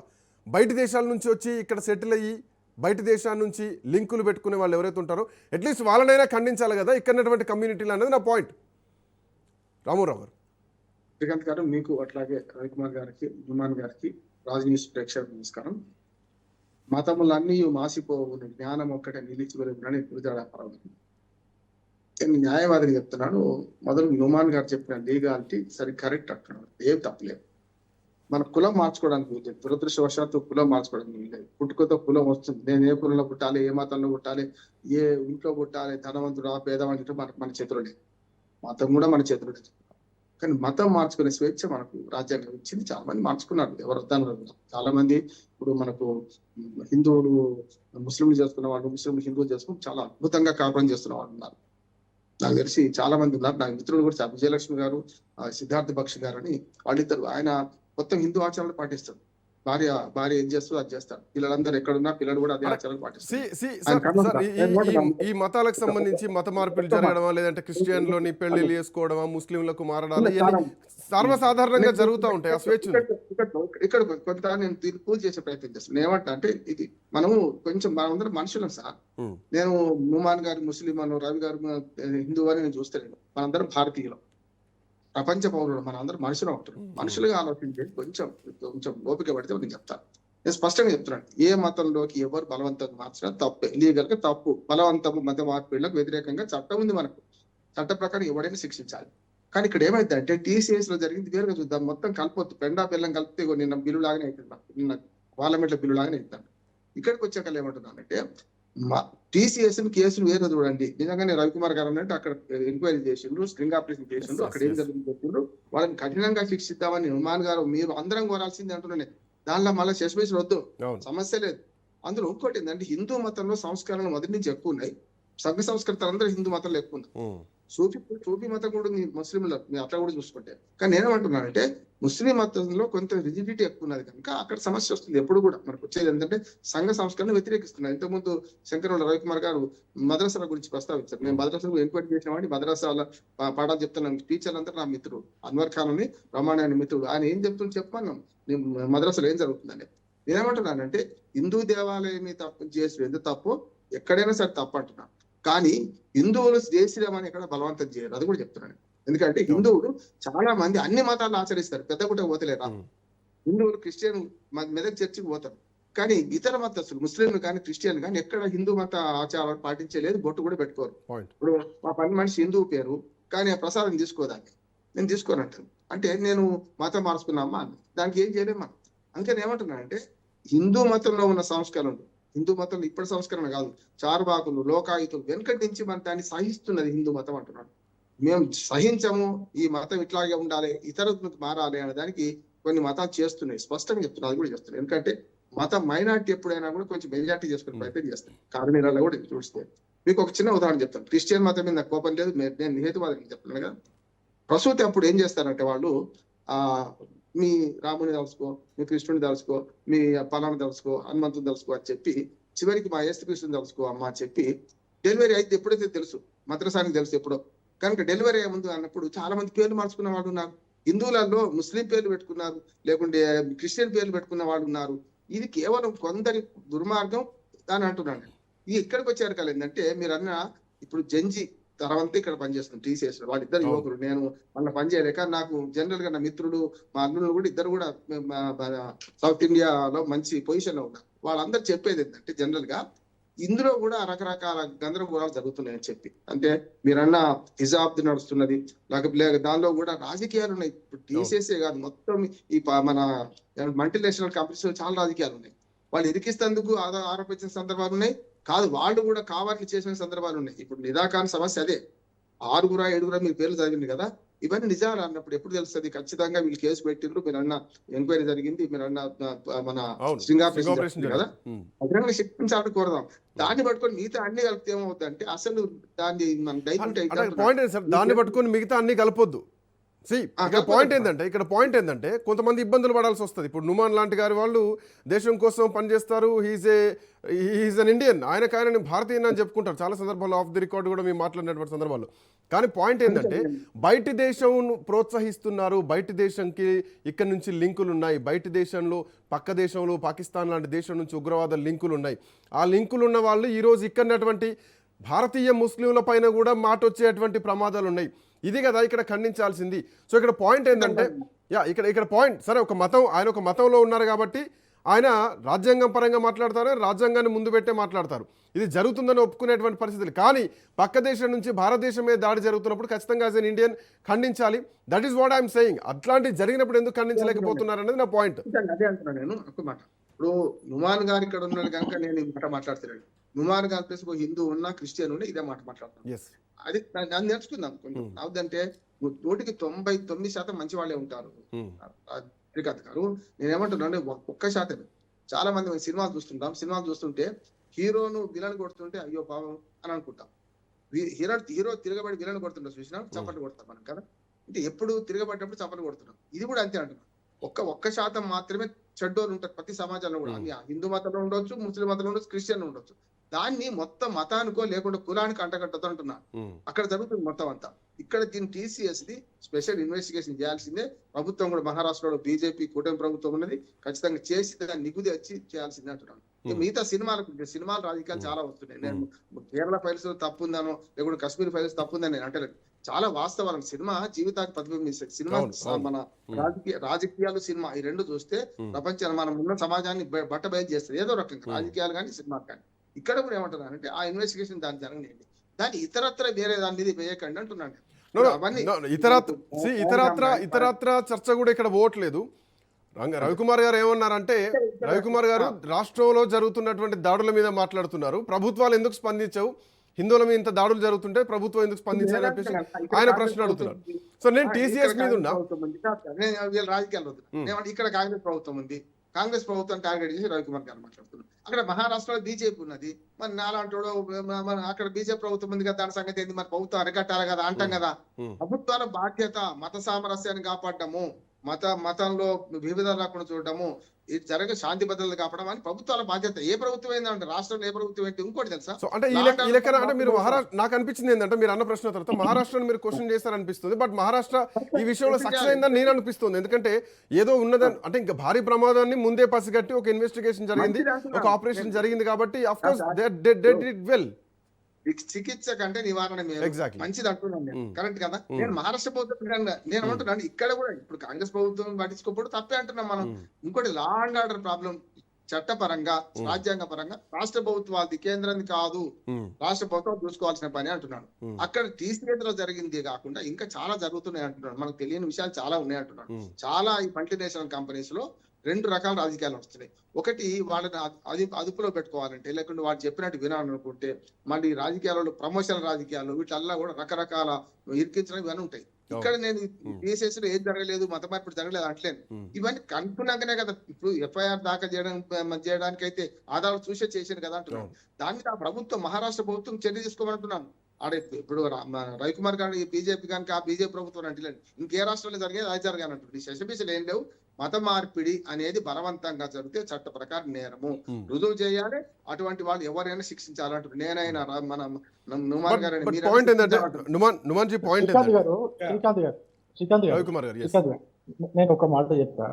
బయట దేశాల నుంచి వచ్చి ఇక్కడ సెటిల్ అయ్యి బయట దేశాల నుంచి లింకులు పెట్టుకునే వాళ్ళు ఎవరైతే ఉంటారో అట్లీస్ట్ వాళ్ళనైనా ఖండించాలి కదా ఇక్కడ ఉన్నటువంటి కమ్యూనిటీలు అనేది నా పాయింట్. రామారావు గారు. శ్రీకాంత్ గారు, మీకు అట్లాగే రవికుమార్ గారికి, హుమాన్ గారికి, రాజనీష్ ప్రేక్షకులకు నమస్కారం. మతములన్నీ మాసిపోవు, జ్ఞానం ఒక్కటే నిలిచిపోలేదని గురుజాడపరవాలి. నేను న్యాయవాదిని చెప్తున్నాను. మొదలు హుమాన్ గారు చెప్పిన లీగాలిటీ సరి కరెక్ట్ అంటున్నాడు, ఏం తప్పలేదు. మన కులం మార్చుకోవడానికి వీలేదు, దురదృష్టవశాత్తు కులం మార్చుకోవడానికి వీలేదు. పుట్టుకతో కులం వస్తుంది. నేను ఏ కులంలో పుట్టాలి, ఏ మతంలో పుట్టాలి, ఏ ఇంట్లో పుట్టాలి, ధనవంతుడా పేదవంతుడు మన చేతిలో లేదు. మతం కూడా మన చేతిలో లేదు. కానీ మతం మార్చుకునే స్వేచ్ఛ మనకు రాజ్యాంగం ఇచ్చింది. చాలా మంది మార్చుకున్నారు, ఎవరు వద్దన్నారు. చాలా మంది ఇప్పుడు మనకు హిందువులు ముస్లింలు చేసుకున్న వాళ్ళు, ముస్లింలు హిందువులు చేసుకుని చాలా అద్భుతంగా కాపురం చేస్తున్న వాళ్ళు ఉన్నారు. నాకు తెలిసి చాలా మంది ఉన్నారు. నా మిత్రులు కూడా విజయలక్ష్మి గారు, సిద్ధార్థ బక్షి గారు అని వాళ్ళిద్దరు. ఆయన మొత్తం హిందూ ఆచారాలు పాటిస్తాడు. భార్య ఏం చేస్తుందో అది చేస్తాడు. పిల్లలందరూ ఎక్కడున్నా పిల్లలు కూడా అదే ఆచారాలు పాటిస్తారు. ఈ మతాలకు సంబంధించి మత మార్పిడి జరగడమా, లేదంటే క్రిస్టియన్లోని పెళ్లిళ్ళు చేసుకోవడమా, ముస్లింలకు మారడాలు, సర్వసాధారణంగా జరుగుతూ ఉంటాయి. ఆ స్వేచ్ఛ ఇక్కడ కొంత నేను పూజ చేసే ప్రయత్నం చేస్తాను. ఏమంటా అంటే, ఇది మనము కొంచెం మనందరం మనుషులం సార్. నేను హుమాన్ గారు ముస్లిం అను, రవి గారు హిందూ అని నేను చూస్తలేను. మనందరం భారతీయులం, ప్రపంచ పౌరులు, మనందరం మనుషులు ఉంటారు. మనుషులుగా ఆలోచించే కొంచెం ఓపిక పడితే నేను చెప్తాను. నేను స్పష్టంగా చెప్తున్నాను, ఏ మతంలోకి ఎవరు బలవంతంగా మార్చినా తప్పే, లీగల్ గా తప్పు. బలవంతము మత మార్పిడులకు వ్యతిరేకంగా చట్టం ఉంది మనకు. చట్ట ప్రకారం ఎవరైనా శిక్షించాలి. కానీ ఇక్కడ ఏమైందంటే TCS లో జరిగింది వేరుగా చూద్దాం. మొత్తం కలపొద్దు, పెండా బెల్లం కలిపితే నిన్న బిల్లు లాగానే అవుతుంది, నిన్న పార్లమెంట్ బిల్లు లాగానే అవుతాను. ఇక్కడికి వచ్చాక ఏమంటున్నానంటే, TCS కేసులు వేరే చూడండి. నిజంగానే రవికుమార్ గారు అన్నట్టు అక్కడ ఎంక్వైరీ చేసిండ్రు, స్ట్రింగ్ ఆపరేషన్ చేసిండ్రు, అక్కడ ఏం జరిగింది చెప్పిండ్రు. వాళ్ళని కఠినంగా శిక్షిద్దామని హుమాన్ గారు మీరు అందరం కోరాల్సింది అంటున్నానే. దానిలో మళ్ళీ శశిభూషణ్ వద్దు, సమస్య లేదు. అందులో ఇంకోటి ఏంటంటే, హిందూ మతంలో సంస్కరణలు మొదటి నుంచి ఎక్కువ ఉన్నాయి. సంఘ సంస్కృతులు అందరూ హిందూ మతంలో ఎక్కువ ఉంది. సూఫీ మతం కూడా ముస్లింలు అట్లా కూడా చూసుకుంటే. కానీ నేనేమంటున్నానంటే, ముస్లిం మతంలో కొంత రిజిడిటీ ఎక్కువ ఉన్నది కనుక అక్కడ సమస్య వస్తుంది. ఎప్పుడు కూడా మనకు వచ్చేది ఏంటంటే, సంఘ సంస్కరణ వ్యతిరేకిస్తున్నారు. ఇంతకుముందు శంకరుల రవికుమార్ గారు మద్రసాల గురించి ప్రస్తావించారు. నేను మద్రసాలు ఎంక్వైరీ చేసిన వాడిని, మద్రసాల పాఠాలు చెప్తున్నాను. టీచర్లు అంతా నా మిత్రుడు, అన్వర్ ఖాన్ అని రమాణి అని మిత్రుడు. ఆయన ఏం చెప్పాను నేను మద్రసాలో ఏం జరుగుతుందని. నేనేమంటున్నానంటే, హిందూ దేవాలయం మీద తప్పు చేసి ఎంత తప్పు ఎక్కడైనా సరే తప్పు అంటున్నాను. కానీ హిందువులు జయశ్రీరామ్ అని ఎక్కడ బలవంతం చేయరు, అది కూడా చెప్తున్నాను. ఎందుకంటే హిందువులు చాలా మంది అన్ని మతాలను ఆచరిస్తారు, పెద్ద గుట్ట పోతలేరా. హిందువులు క్రిస్టియన్ మెదక్ చర్చికి పోతారు, కానీ ఇతర మతస్థులు ముస్లింలు కానీ క్రిస్టియన్ కానీ ఎక్కడ హిందూ మత ఆచారాలు పాటించలేదు, బొట్టు కూడా పెట్టుకోరు. ఇప్పుడు మా పని మనిషి హిందువు పేరు, కానీ ఆ ప్రసాదం తీసుకోదాన్ని నేను తీసుకోనంటాను. అంటే నేను మతం మార్చుకున్నామా, దానికి ఏం చేయలేమా. అందుకని ఏమంటున్నానంటే, హిందూ మతంలో ఉన్న సంస్కరణలు, హిందూ మతంలో ఇప్పటి సంస్కరణ కాదు, చార్వాకులు, లోకాయుతులు వెనకటి నుంచి మన దాన్ని సహిస్తున్నది హిందూ మతం అంటున్నాడు. మేము సహించము, ఈ మతం ఇట్లాగే ఉండాలి, ఇతరులకు మారాలి అనే దానికి కొన్ని మతాలు చేస్తున్నాయి, స్పష్టంగా చెప్తున్నాయి, అది కూడా చేస్తున్నాయి. ఎందుకంటే మతం మైనార్టీ ఎప్పుడైనా కూడా కొంచెం మెజార్టీ చేసుకునే ప్రయత్నం చేస్తాయి. కారణీరాల్లో కూడా చూస్తే మీకు ఒక చిన్న ఉదాహరణ చెప్తాను. క్రిస్టియన్ మతం మీద నాకు కోపం లేదు, నేను హేతువాదం చెప్తున్నాను కదా. ప్రసూతి అప్పుడు ఏం చేస్తారంటే వాళ్ళు మీ రాముని తలుసుకో, మీ కృష్ణుని తలుసుకో, మీ పలానా తలుసుకో, హనుమంతుని తలుసుకో అని చెప్పి చివరికి మా యేసుక్రీస్తుని తలుసుకో అమ్మ అని చెప్పి డెలివరీ అయితే ఎప్పుడైతే తెలుసు, మద్రసానికి తెలుసు ఎప్పుడో. కనుక డెలివరీ అయ్యే ముందు అన్నప్పుడు చాలా మంది పేర్లు మార్చుకున్న వాళ్ళు ఉన్నారు. హిందువులలో ముస్లిం పేర్లు పెట్టుకున్నారు, లేకుంటే క్రిస్టియన్ పేర్లు పెట్టుకున్న వాళ్ళు ఉన్నారు. ఇది కేవలం కొందరి దుర్మార్గం అని అంటున్నాను. ఇది ఇక్కడికి వచ్చారు కదా ఏంటంటే మీరు అన్న ఇప్పుడు జంజి తర్వాత ఇక్కడ పనిచేస్తున్నాను TCS లో. వాళ్ళిద్దరు యువకులు. నేను వాళ్ళ పని చేయలేక నాకు జనరల్ గా నా మిత్రుడు మా అల్లుళ్ళు కూడా ఇద్దరు కూడా సౌత్ ఇండియాలో మంచి పొజిషన్ లో ఉన్నారు. వాళ్ళందరూ చెప్పేది ఏంటంటే జనరల్ గా ఇందులో కూడా రకరకాల గందరగోళాలు జరుగుతున్నాయని చెప్పి, అంటే మీరన్న హిజాబ్ నడుస్తున్నది, లేకపోతే దానిలో కూడా రాజకీయాలు ఉన్నాయి. ఇప్పుడు TCS కాదు, మొత్తం ఈ మన మల్టీనేషనల్ కంపెనీస్ లో చాలా రాజకీయాలు ఉన్నాయి. వాళ్ళు ఇరికిస్తేందుకు ఆరోపించిన సందర్భాలు ఉన్నాయి, కాదు వాళ్ళు కూడా కావాలని చేసిన సందర్భాలు ఉన్నాయి. ఇప్పుడు నిరాకారణ సమస్య అదే. 6-7 మీరు పేర్లు చదివింది కదా, ఇవన్నీ నిజాలు అన్నప్పుడు ఎప్పుడు తెలుస్తుంది? ఖచ్చితంగా వీళ్ళు కేసు పెట్టిండ్రు, మీరు అన్న ఎంక్వైరీ జరిగింది, మీరు అన్న మన సింగాపరేషన్ కదా, అదనంగా శిక్షించాలని కోరదాం. దాన్ని పట్టుకొని మిగతా అన్ని కలిపితే ఏమవుతుంది అంటే అసలు దాన్ని మన డైల్యూట్ అయితే దాన్ని పట్టుకొని మిగతా అన్ని కలపొద్దు. ఇక్కడ పాయింట్ ఏంటంటే కొంతమంది ఇబ్బందులు పడాల్సి వస్తుంది. ఇప్పుడు నుమాన్ లాంటి గారి వాళ్ళు దేశం కోసం పనిచేస్తారు, హీఈస్ అన్ ఇండియన్, ఆయన భారతీయన్ అని చెప్పుకుంటారు చాలా సందర్భాల్లో, ఆఫ్ ది రికార్డ్ కూడా మేము మాట్లాడినటువంటి సందర్భాల్లో. కానీ పాయింట్ ఏంటంటే బయటి దేశం ప్రోత్సహిస్తున్నారు, బయటి దేశంకి ఇక్కడ నుంచి లింకులు ఉన్నాయి, బయటి దేశంలో పక్క దేశంలో పాకిస్తాన్ లాంటి దేశం నుంచి ఉగ్రవాద లింకులు ఉన్నాయి. ఆ లింకులు ఉన్న వాళ్ళు ఈరోజు ఇక్కడటువంటి భారతీయ ముస్లింల పైన కూడా మాట వచ్చేటువంటి ప్రమాదాలు ఉన్నాయి. ఇది కదా ఇక్కడ ఖండించాల్సింది. సో ఇక్కడ పాయింట్ ఏంటంటే ఇక్కడ పాయింట్, సరే ఒక మతం, ఆయన ఒక మతంలో ఉన్నారు కాబట్టి ఆయన రాజ్యాంగం పరంగా మాట్లాడతారు, రాజ్యాంగాన్ని ముందు పెట్టే మాట్లాడతారు. ఇది జరుగుతుందని ఒప్పుకునేటువంటి పరిస్థితులు. కానీ పక్క దేశం నుంచి భారతదేశం మీద దాడి జరుగుతున్నప్పుడు ఖచ్చితంగా యాజ్ ఎన్ ఇండియన్ ఖండించాలి. That is what I'm saying. అట్లాంటివి జరిగినప్పుడు ఎందుకు ఖండించలేకపోతున్నారు అనేది నా పాయింట్. అదే అంటున్నాను నేను. ఒక మాట, ఇప్పుడు నుమాన్ గారు ఇక్కడ ఉన్నాడు కనుక నేను ఈ మాట మాట్లాడుతున్నాను. నుమాన్ గారి ప్లేస్ హిందూ ఉన్నా క్రిస్టియన్ ఉన్నా ఇదే మాట మాట్లాడుతున్నాను. అది దాన్ని నేర్చుకుందాం కొంచెం. అవుదంటే 99% మంచి వాళ్ళే ఉంటారు శ్రీకాంత్ గారు. నేనేమంటున్నాను, 1% చాలా మంది సినిమాలు చూస్తుంటే హీరోను విలన్ కొడుతుంటే అయ్యో పాపం అని అనుకుంటాం. హీరో తిరగబడి విలన్ కొడుతుంటాం, చూసినా చప్పట్లు కొడతాం మనం కదా. అంటే ఎప్పుడు తిరగబడ్డప్పుడు చప్పట్లు కొడుతున్నాం. ఇది కూడా అంతే అంటున్నాం. 1% మాత్రమే చెడ్డోళ్ళు ఉంటారు ప్రతి సమాజంలో కూడా. హిందూ మతంలో ఉండొచ్చు, ముస్లిం మతంలో ఉండొచ్చు, క్రిస్టియన్ ఉండొచ్చు. దాన్ని మొత్తం మతానికో లేకుండా కులానికి అంటగట్టదు అంటున్నా. అక్కడ జరుగుతుంది మొత్తం అంతా. ఇక్కడ దీని TCS ది స్పెషల్ ఇన్వెస్టిగేషన్ చేయాల్సిందే. ప్రభుత్వం కూడా మహారాష్ట్రలో BJP కూటమి ప్రభుత్వం ఉన్నది, ఖచ్చితంగా చేసి దాన్ని నిగుది వచ్చి చేయాల్సిందే అంటున్నాను. మిగతా సినిమాలు రాజకీయాలు చాలా వస్తున్నాయి. నేను కేరళ ఫైల్స్ తప్పు ఉందనో లేకుంటే కాశ్మీర్ ఫైల్స్ తప్పు ఉందని నేను అంటలేదు. చాలా వాస్తవాలు. సినిమా జీవితానికి ప్రతిబింబిస్తాయి. సినిమా మన రాజకీయాలు సినిమా ఈ రెండు చూస్తే ప్రపంచాన్ని మనం ఉన్న సమాజాన్ని బట్ట బయలు చేస్తుంది ఏదో రకంగా, రాజకీయాలు కానీ సినిమా కానీ. ఇక్కడ కూడా ఏమంటున్నానంటే ఆ ఇన్వెస్టిగేషన్ దాన్ని జరగండి, దాన్ని ఇతరత్ర వేరే దాని మీద వేయకండి అంటున్నాను. ఇతరత్ర చర్చ కూడా ఇక్కడ పోవట్లేదు. రవికుమార్ గారు ఏమన్నారంటే, రవికుమార్ గారు రాష్ట్రంలో జరుగుతున్నటువంటి దాడుల మీద మాట్లాడుతున్నారు, ప్రభుత్వాలు ఎందుకు స్పందించవు, హిందువుల మీద ఇంత దాడులు జరుగుతుంటే ప్రభుత్వం ఎందుకు స్పందించాలని చెప్పేసి ఆయన ప్రశ్న అడుగుతున్నారు. సో నేను TCS మీద ఉన్నా, రాజకీయాలు ఇక్కడ కాంగ్రెస్ ప్రభుత్వం ఉంది, కాంగ్రెస్ ప్రభుత్వం టార్గెట్ చేసి రవికుమార్ గారు మాట్లాడుతున్నారు. అక్కడ మహారాష్ట్రలో BJP ఉన్నది, మరి నాలంటాడు అక్కడ BJP ప్రభుత్వం ఉంది కదా, దాని సంగతి ఏంది, మరి ప్రభుత్వం అరికట్టాలి కదా అంటాం కదా. ప్రభుత్వాల బాధ్యత మత సామరస్యాన్ని కాపాడటము, మతంలో వివిధ రాకుండా చూడటము, ఇది జరగ శాంతి భద్రతలు కాపాడడం అని ప్రభుత్వాల బాధ్యత. ఏ ప్రభుత్వం ఏంటంటే రాష్ట్రంలో ఏ ప్రభుత్వం ఏంటి ఇంకోటి తెలుసా? సో అంటే ఈ లెక్కన అంటే మీరు మహారాష్ట్ర, నాకు అనిపించింది ఏంటంటే మీరు అన్న ప్రశ్న తర్వాత మహారాష్ట్రను మీరు క్వశ్చన్ చేస్తారనిపిస్తుంది. బట్ మహారాష్ట్ర ఈ విషయంలో సక్సెస్ అయిందని నేను అనిపిస్తుంది. ఎందుకంటే ఏదో ఉన్నదని అంటే ఇంకా భారీ ప్రమాదాన్ని ముందే పసిగట్టి ఒక ఇన్వెస్టిగేషన్ జరిగింది, ఒక ఆపరేషన్ జరిగింది కాబట్టి of course they did it well. చికిత్స కంటే నివారణ మంచిది అంటున్నాను నేను. కరెక్ట్ కదా. నేను మహారాష్ట్ర ప్రభుత్వం నేను అంటున్నాను, ఇక్కడ కూడా ఇప్పుడు కాంగ్రెస్ ప్రభుత్వం పట్టించుకోకపోతే తప్పే అంటున్నాం మనం. ఇంకోటి లా అండ్ ఆర్డర్ ప్రాబ్లం చట్టపరంగా రాజ్యాంగ పరంగా రాష్ట్ర ప్రభుత్వాది కేంద్రాన్ని కాదు, రాష్ట్ర ప్రభుత్వం చూసుకోవాల్సిన పని అంటున్నాను. అక్కడ TCS లో జరిగింది కాకుండా ఇంకా చాలా జరుగుతున్నాయి అంటున్నాను. మనకు తెలియని విషయాలు చాలా ఉన్నాయి అంటున్నాను. చాలా ఈ మల్టీనేషనల్ కంపెనీస్ లో 2 రకాల రాజకీయాలు వస్తున్నాయి. ఒకటి వాళ్ళని అదుపులో పెట్టుకోవాలంటే, లేకుంటే వాళ్ళు చెప్పినట్టు వినాలనుకుంటే, మళ్ళీ రాజకీయాలలో ప్రమోషనల్ రాజకీయాలు వీటిల్లో కూడా రకరకాల ఇరికించడం ఇవన్నీ ఉంటాయి. ఇక్కడ నేను కేసెస్ లో ఏం జరగలేదు, మత మార్పిడి జరగలేదు అంటలేను. ఇవన్నీ కనుక్కున్నాకనే కదా ఇప్పుడు ఎఫ్ఐఆర్ దాఖలు చేయడానికి అయితే ఆధారాలు చూసే చేశాను కదా అంటున్నాను. దాని మీద ఆ ప్రభుత్వం, మహారాష్ట్ర ప్రభుత్వం చర్య తీసుకోమంటున్నాను. ఆడే ఇప్పుడు రవికుమార్ గారు బీజేపీ కనుక ఆ బీజేపీ ప్రభుత్వం అంటే ఇంకే రాష్ట్రంలో జరిగేది అది జరగాలంటుంది. శశబిషలు ఏం లేవు. మత మార్పిడి అనేది బలవంతంగా జరిగితే చట్ట ప్రకారం నేరము, రుజువు చేయాలి. అటువంటి వాళ్ళు ఎవరైనా శిక్షించాలంటారు. నేనైనా మన నుమాన్ గారు పాయింట్ ఏంటంటే నుమాన్ జీ పాయింట్ శ్రీకాంత్ గారు నేను ఒక మాట చెప్తా.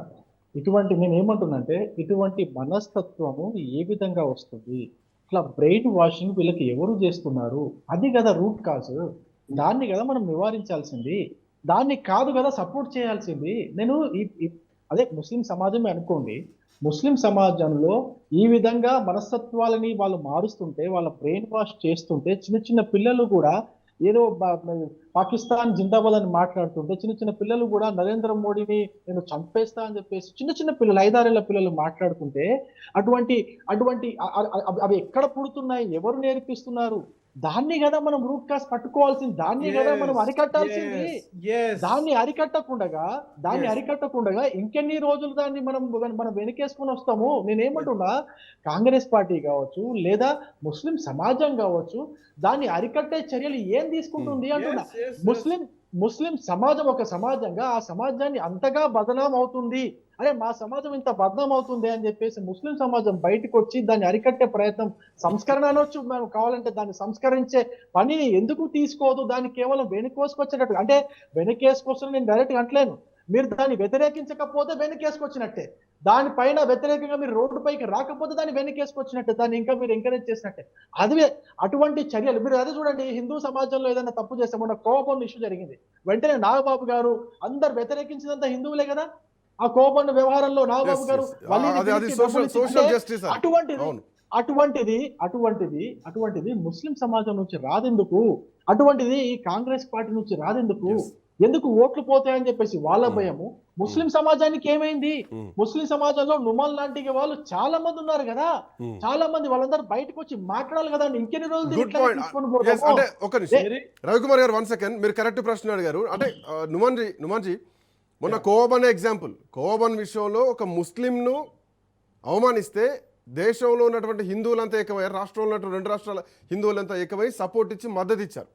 నేను ఏమంటున్నంటే ఇటువంటి మనస్తత్వము ఏ విధంగా వస్తుంది, ఇట్లా బ్రెయిన్ వాషింగ్ వీళ్ళకి ఎవరు చేస్తున్నారు, అది కదా రూట్ కాజ్. దాన్ని కదా మనం నివారించాల్సింది, దాన్ని కాదు కదా సపోర్ట్ చేయాల్సింది. నేను అదే ముస్లిం సమాజమే అనుకోండి, ముస్లిం సమాజంలో ఈ విధంగా మనస్తత్వాలని వాళ్ళు మారుస్తుంటే, వాళ్ళ బ్రెయిన్ వాష్ చేస్తుంటే, చిన్న చిన్న పిల్లలు కూడా ఏదో పాకిస్తాన్ జిందాబాద్ అని మాట్లాడుతుంటే, చిన్న చిన్న పిల్లలు కూడా నరేంద్ర మోడీని నేను చంపేస్తా అని చెప్పేసి చిన్న చిన్న పిల్లలు 5-6 ఏళ్ల పిల్లలు మాట్లాడుతుంటే, అటువంటి అవి ఎక్కడ పుడుతున్నాయి, ఎవరు నేర్పిస్తున్నారు, దాన్ని కదా మనం రూట్ కాస్ పట్టుకోవాల్సింది, దాన్ని కదా మనం అరికట్టాల్సింది. దాన్ని అరికట్టకుండా ఇంకెన్ని రోజులు దాన్ని మనం వెనకేసుకొని వస్తాము. నేనేమంటున్నా, కాంగ్రెస్ పార్టీ కావచ్చు లేదా ముస్లిం సమాజం కావచ్చు, దాన్ని అరికట్టే చర్యలు ఏం తీసుకుంటుంది అంటున్నా. ముస్లిం సమాజం ఒక సమాజంగా ఆ సమాజాన్ని అంతగా బదనాం అవుతుంది, అరే మా సమాజం ఇంత బదనాం అవుతుంది అని చెప్పేసి ముస్లిం సమాజం బయటకు వచ్చి దాన్ని అరికట్టే ప్రయత్నం, సంస్కరణ అనొచ్చు, మేము కావాలంటే దాన్ని సంస్కరించే పనిని ఎందుకు తీసుకోవద్దు. దాన్ని కేవలం వెనుకోసుకొచ్చేటట్టు, అంటే వెనకేసుకొచ్చిన నేను డైరెక్ట్గా అంటలేను, మీరు దాన్ని వ్యతిరేకించకపోతే వెనకేసుకొచ్చినట్టే, దానిపైన వ్యతిరేకంగా మీరు రోడ్డు పైకి రాకపోతే దాన్ని వెనకేసుకొచ్చినట్టే, దాన్ని ఇంకా మీరు ఎంకరేజ్ చేసినట్టే. అదే అటువంటి చర్యలు మీరు అదే చూడండి. హిందూ సమాజంలో ఏదైనా తప్పు చేస్తే, మొన్న కోపం ఇష్యూ జరిగింది, వెంటనే నాగబాబు గారు అందరు వ్యతిరేకించినంత హిందువులే కదా. ఆ కోపం వ్యవహారంలో నాగబాబు గారు అటువంటిది ముస్లిం సమాజం నుంచి రాదెందుకు, అటువంటిది ఈ కాంగ్రెస్ పార్టీ నుంచి రాదెందుకు, ఎందుకు ఓట్లు పోతాయని చెప్పేసి వాళ్ళ భయము. ముస్లిం సమాజానికి ఏమైంది, ముస్లిం సమాజంలో నుమాల్ లాంటి వాళ్ళు చాలా మంది ఉన్నారు కదా, చాలా మంది, వాళ్ళందరూ బయటకు వచ్చి మాట్లాడాలి కదా. ఇంకెన్ని రోజులు రవికుమార్ గారు 1 సెకండ్, మీరు కరెక్ట్ ప్రశ్న అడిగారు. అంటే నుమాన్ జీ మొన్న కోవబన్ ఎగ్జాంపుల్, కోవబన్ విషయంలో ఒక ముస్లింను అవమానిస్తే దేశంలో ఉన్నటువంటి హిందువులంతా ఏకమై, రాష్ట్రంలో ఉన్నటువంటి 2 రాష్ట్రాల హిందువులంతా ఏకమై సపోర్ట్ ఇచ్చి మద్దతు ఇచ్చారు.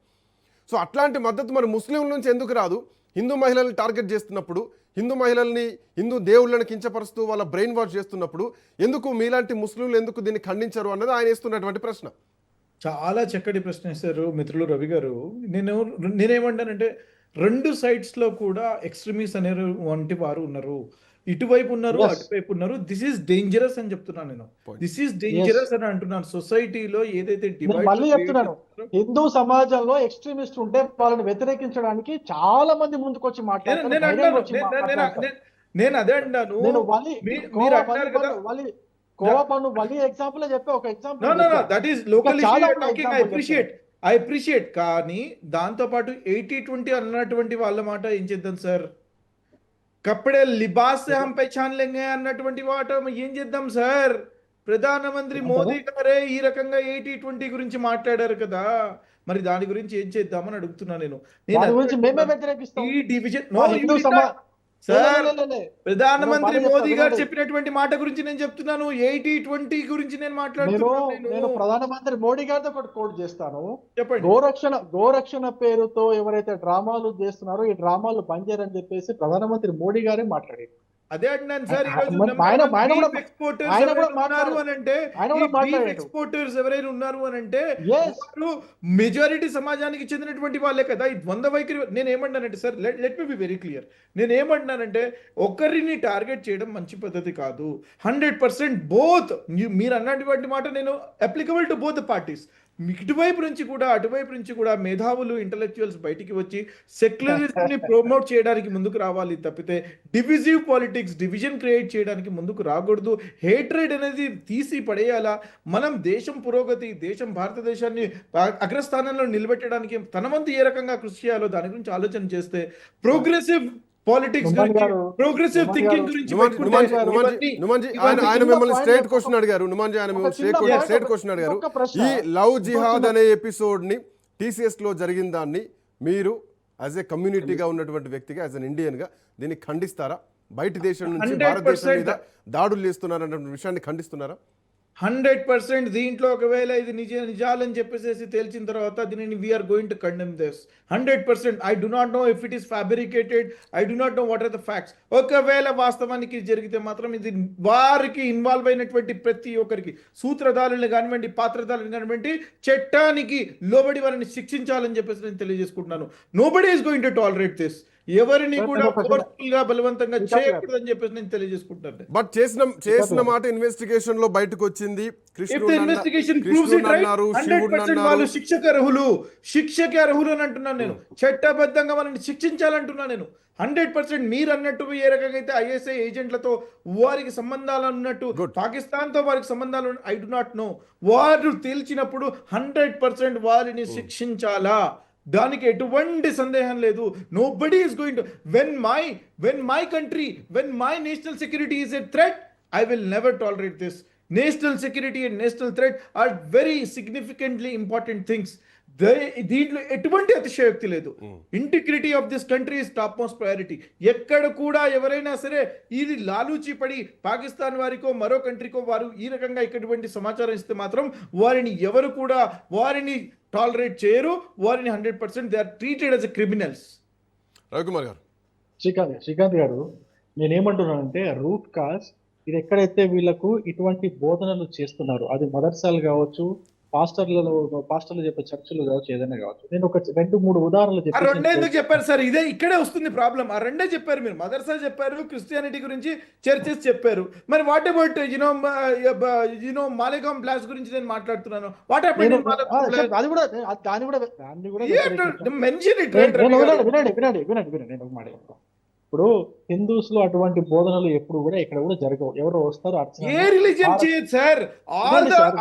సో అట్లాంటి మద్దతు మరి ముస్లింల నుంచి ఎందుకు రాదు? హిందూ మహిళల్ని టార్గెట్ చేస్తున్నప్పుడు, హిందూ మహిళల్ని, హిందూ దేవుళ్ళని కించపరుస్తూ వాళ్ళ బ్రెయిన్ వాష్ చేస్తున్నప్పుడు ఎందుకు మీలాంటి ముస్లింలు ఎందుకు దీన్ని ఖండించరు అన్నది ఆయన వేస్తున్నటువంటి ప్రశ్న. చాలా చక్కటి ప్రశ్న వేశారు మిత్రులు రవి గారు. నేనేమంటానంటే, 2 sides లో కూడా ఎక్స్ట్రీమిస్ట్ అనే వంటి వారు ఉన్నారు. ఇటువైపు ఉన్నారు, అటువైపు ఉన్నారు. దిస్ ఈస్ డేంజరస్ అని చెప్తున్నాను నేను. దిస్ ఈస్ డేంజరస్ అని అంటున్నాను. సొసైటీలో ఏదైతే మళ్ళీ చెప్తున్నాను, హిందూ సమాజంలో ఎక్స్ట్రీమిస్ట్ ఉంటే వాళ్ళని వ్యతిరేకించడానికి చాలా మంది ముందుకొచ్చి మాట్లాడారు. నేను అదే అంటాను. కోవపన్ను మళ్ళీ ఎగ్జాంపుల్ చెప్పే ఒక example. That is local I appreciate. కానీ దాంతోపాటు 80-20 అన్నటువంటి వాళ్ళ మాట ఏం చేద్దాం సార్? కప్పుడే లిబాస్ సే హమ్ పహచాన్ లేంగే అన్నటువంటి మాట ఏం చేద్దాం సార్? ప్రధానమంత్రి మోదీ గారే ఈ రకంగా 80-20 గురించి మాట్లాడారు కదా, మరి దాని గురించి ఏం చేద్దామని అడుగుతున్నా నేను. ఈ డివిజన్ సార్, ప్రధానమంత్రి మోదీ గారు చెప్పినటువంటి మాట గురించి నేను చెప్తున్నాను. 80-20 గురించి నేను మాట్లాడుతున్నాను. నేను ప్రధానమంత్రి మోడీ గారితో ఒకటి కోట్ చేస్తాను. చెప్పండి. గోరక్షణ పేరుతో ఎవరైతే డ్రామాలు చేస్తున్నారో ఈ డ్రామాలు పనిచేయరని చెప్పేసి ప్రధానమంత్రి మోడీ గారే మాట్లాడారు. అదే అంటున్నాను సార్. ఎక్స్పోర్టర్స్ ఎవరైనా ఉన్నారు అని అంటే మెజారిటీ సమాజానికి చెందినటువంటి వాళ్ళే కదా. ఈ ద్వంద్వ వైఖరి నేను ఏమంటానంటే sir, let me be very clear. నేను ఏమంటున్నానంటే, ఒకరిని టార్గెట్ చేయడం మంచి పద్ధతి కాదు. 100% బోత్, మీరు అన్నటువంటి మాట నేను applicable to both the parties. ఇటువైపు నుంచి కూడా అటువైపు నుంచి కూడా మేధావులు, ఇంటలెక్చువల్స్ బయటికి వచ్చి సెక్యులరిజంని ప్రమోట్ చేయడానికి ముందుకు రావాలి తప్పితే డివిజివ్ పాలిటిక్స్, డివిజన్ క్రియేట్ చేయడానికి ముందుకు రాకూడదు. హేట్రేడ్ అనేది తీసి పడేయాలా. మనం దేశం పురోగతి, భారతదేశాన్ని అగ్రస్థానంలో నిలబెట్టడానికి తన వంతు ఏ రకంగా కృషి చేయాలో దాని గురించి ఆలోచన చేస్తే ప్రోగ్రెసివ్ పాలిటిక్స్ గురించి, ప్రోగ్రెసివ్ థింకింగ్ గురించి ఆయన మిమ్మల్ని స్ట్రేట్ క్వశ్చన్ అడిగారు. స్ట్రేట్ క్వశ్చన్ అడిగారు. ఈ లవ్ జిహాద్ అనే ఎపిసోడ్ ని TCS లో జరిగిన దాన్ని మీరు యాజ్ ఏ కమ్యూనిటీగా ఉన్నటువంటి వ్యక్తిగా, యాజ్ అన్ ఇండియన్గా దీన్ని ఖండిస్తారా? బయట దేశం నుంచి 100% భారతదేశం మీద దాడులు చేస్తున్నారన్న విషయాన్ని ఖండిస్తున్నారా? 100% దీంట్లో ఒకవేళ ఇది నిజాలని చెప్పేసి తేల్చిన తర్వాత దీనిని we are going to condemn this 100%. I do not know if it is fabricated, I do not know what are the facts. ఒకవేళ వాస్తవానికి జరిగితే మాత్రం ఇది వారికి ఇన్వాల్వ్ అయినటువంటి ప్రతి ఒక్కరికి, సూత్రధారులను కానివ్వండి, పాత్రధారులను కానివ్వండి, చట్టానికి లోబడి వారిని శిక్షించాలని చెప్పేసి నేను తెలియజేసుకుంటున్నాను. Nobody is going to tolerate this. ఎవరిని కూడా ఫోర్స్ఫుల్ గా బలవంతంగా చేయకూడదని చెప్పేసి నేను తెలియజేసుకుంటాను. బట్ చేసిన మాట ఇన్వెస్టిగేషన్ లో బయటకు వచ్చింది. If the investigation proves it right, 100% వాళ్ళు శిక్షకు అర్హులు అని అంటున్నాను నేను. చట్టబద్ధంగా వాళ్ళని శిక్షించాలంటున్నాను నేను. 100% మీరు అన్నట్టు ఏ రకంగా అయితే ఐఎస్ఐ ఏజెంట్లతో వారికి సంబంధాలు ఉన్నట్టు పాకిస్తాన్ తో వారికి సంబంధాలు, ఐ డు నాట్ నో. వారు తేల్చినప్పుడు 100% వారిని శిక్షించాలా, దానికి ఎటువంటి సందేహం లేదు. Nobody is going to when my country, when my national security is a threat, I will never tolerate this. National security and national threat are very significantly important things. దీంట్లో ఎటువంటి అతిశయోక్తి లేదు. Integrity of this country is top most priority. ఎక్కడ కూడా ఎవరైనా సరే ఇది లాలూచి పడి పాకిస్తాన్ వారికో మరో కంట్రీకో వారు ఈ రకంగా ఇటువంటి సమాచారం ఇస్తే మాత్రం వారిని ఎవరు కూడా వారిని టాలరేట్ చేయరు. వారిని 100% they are treated as a criminals. Ravikumar గారు, శ్రీకాంత్ గారు, నేనేమంటున్నానంటే రూట్ కాజ్ ఇది ఎక్కడైతే వీళ్ళకు ఇటువంటి బోధనలు చేస్తున్నారు, అది మదర్సాలు కావచ్చు, పాస్టర్లు చెప్పే చర్చలు కావచ్చు, ఏదైనా కావచ్చు. నేను ఒక 2-3 ఉదాహరణలు ఆ రెండే ఎందుకు చెప్పారు సార్? ఇక్కడే వస్తుంది ప్రాబ్లం. ఆ రెండే చెప్పారు మీరు. మదర్సా చెప్పారు, క్రిస్టియానిటీ గురించి చర్చెస్ చెప్పారు. మరి what about you know Malegaon blast గురించి నేను మాట్లాడుతున్నాను. What happened in mention it. వినండి నేను ఒక మాట. ఇప్పుడు హిందూస్ లో అటువంటి బోధనలు ఎప్పుడు కూడా ఇక్కడ కూడా జరగవు. ఎవరు వస్తారు అర్చన. ఏ రిలీజియన్ చేయదు sir.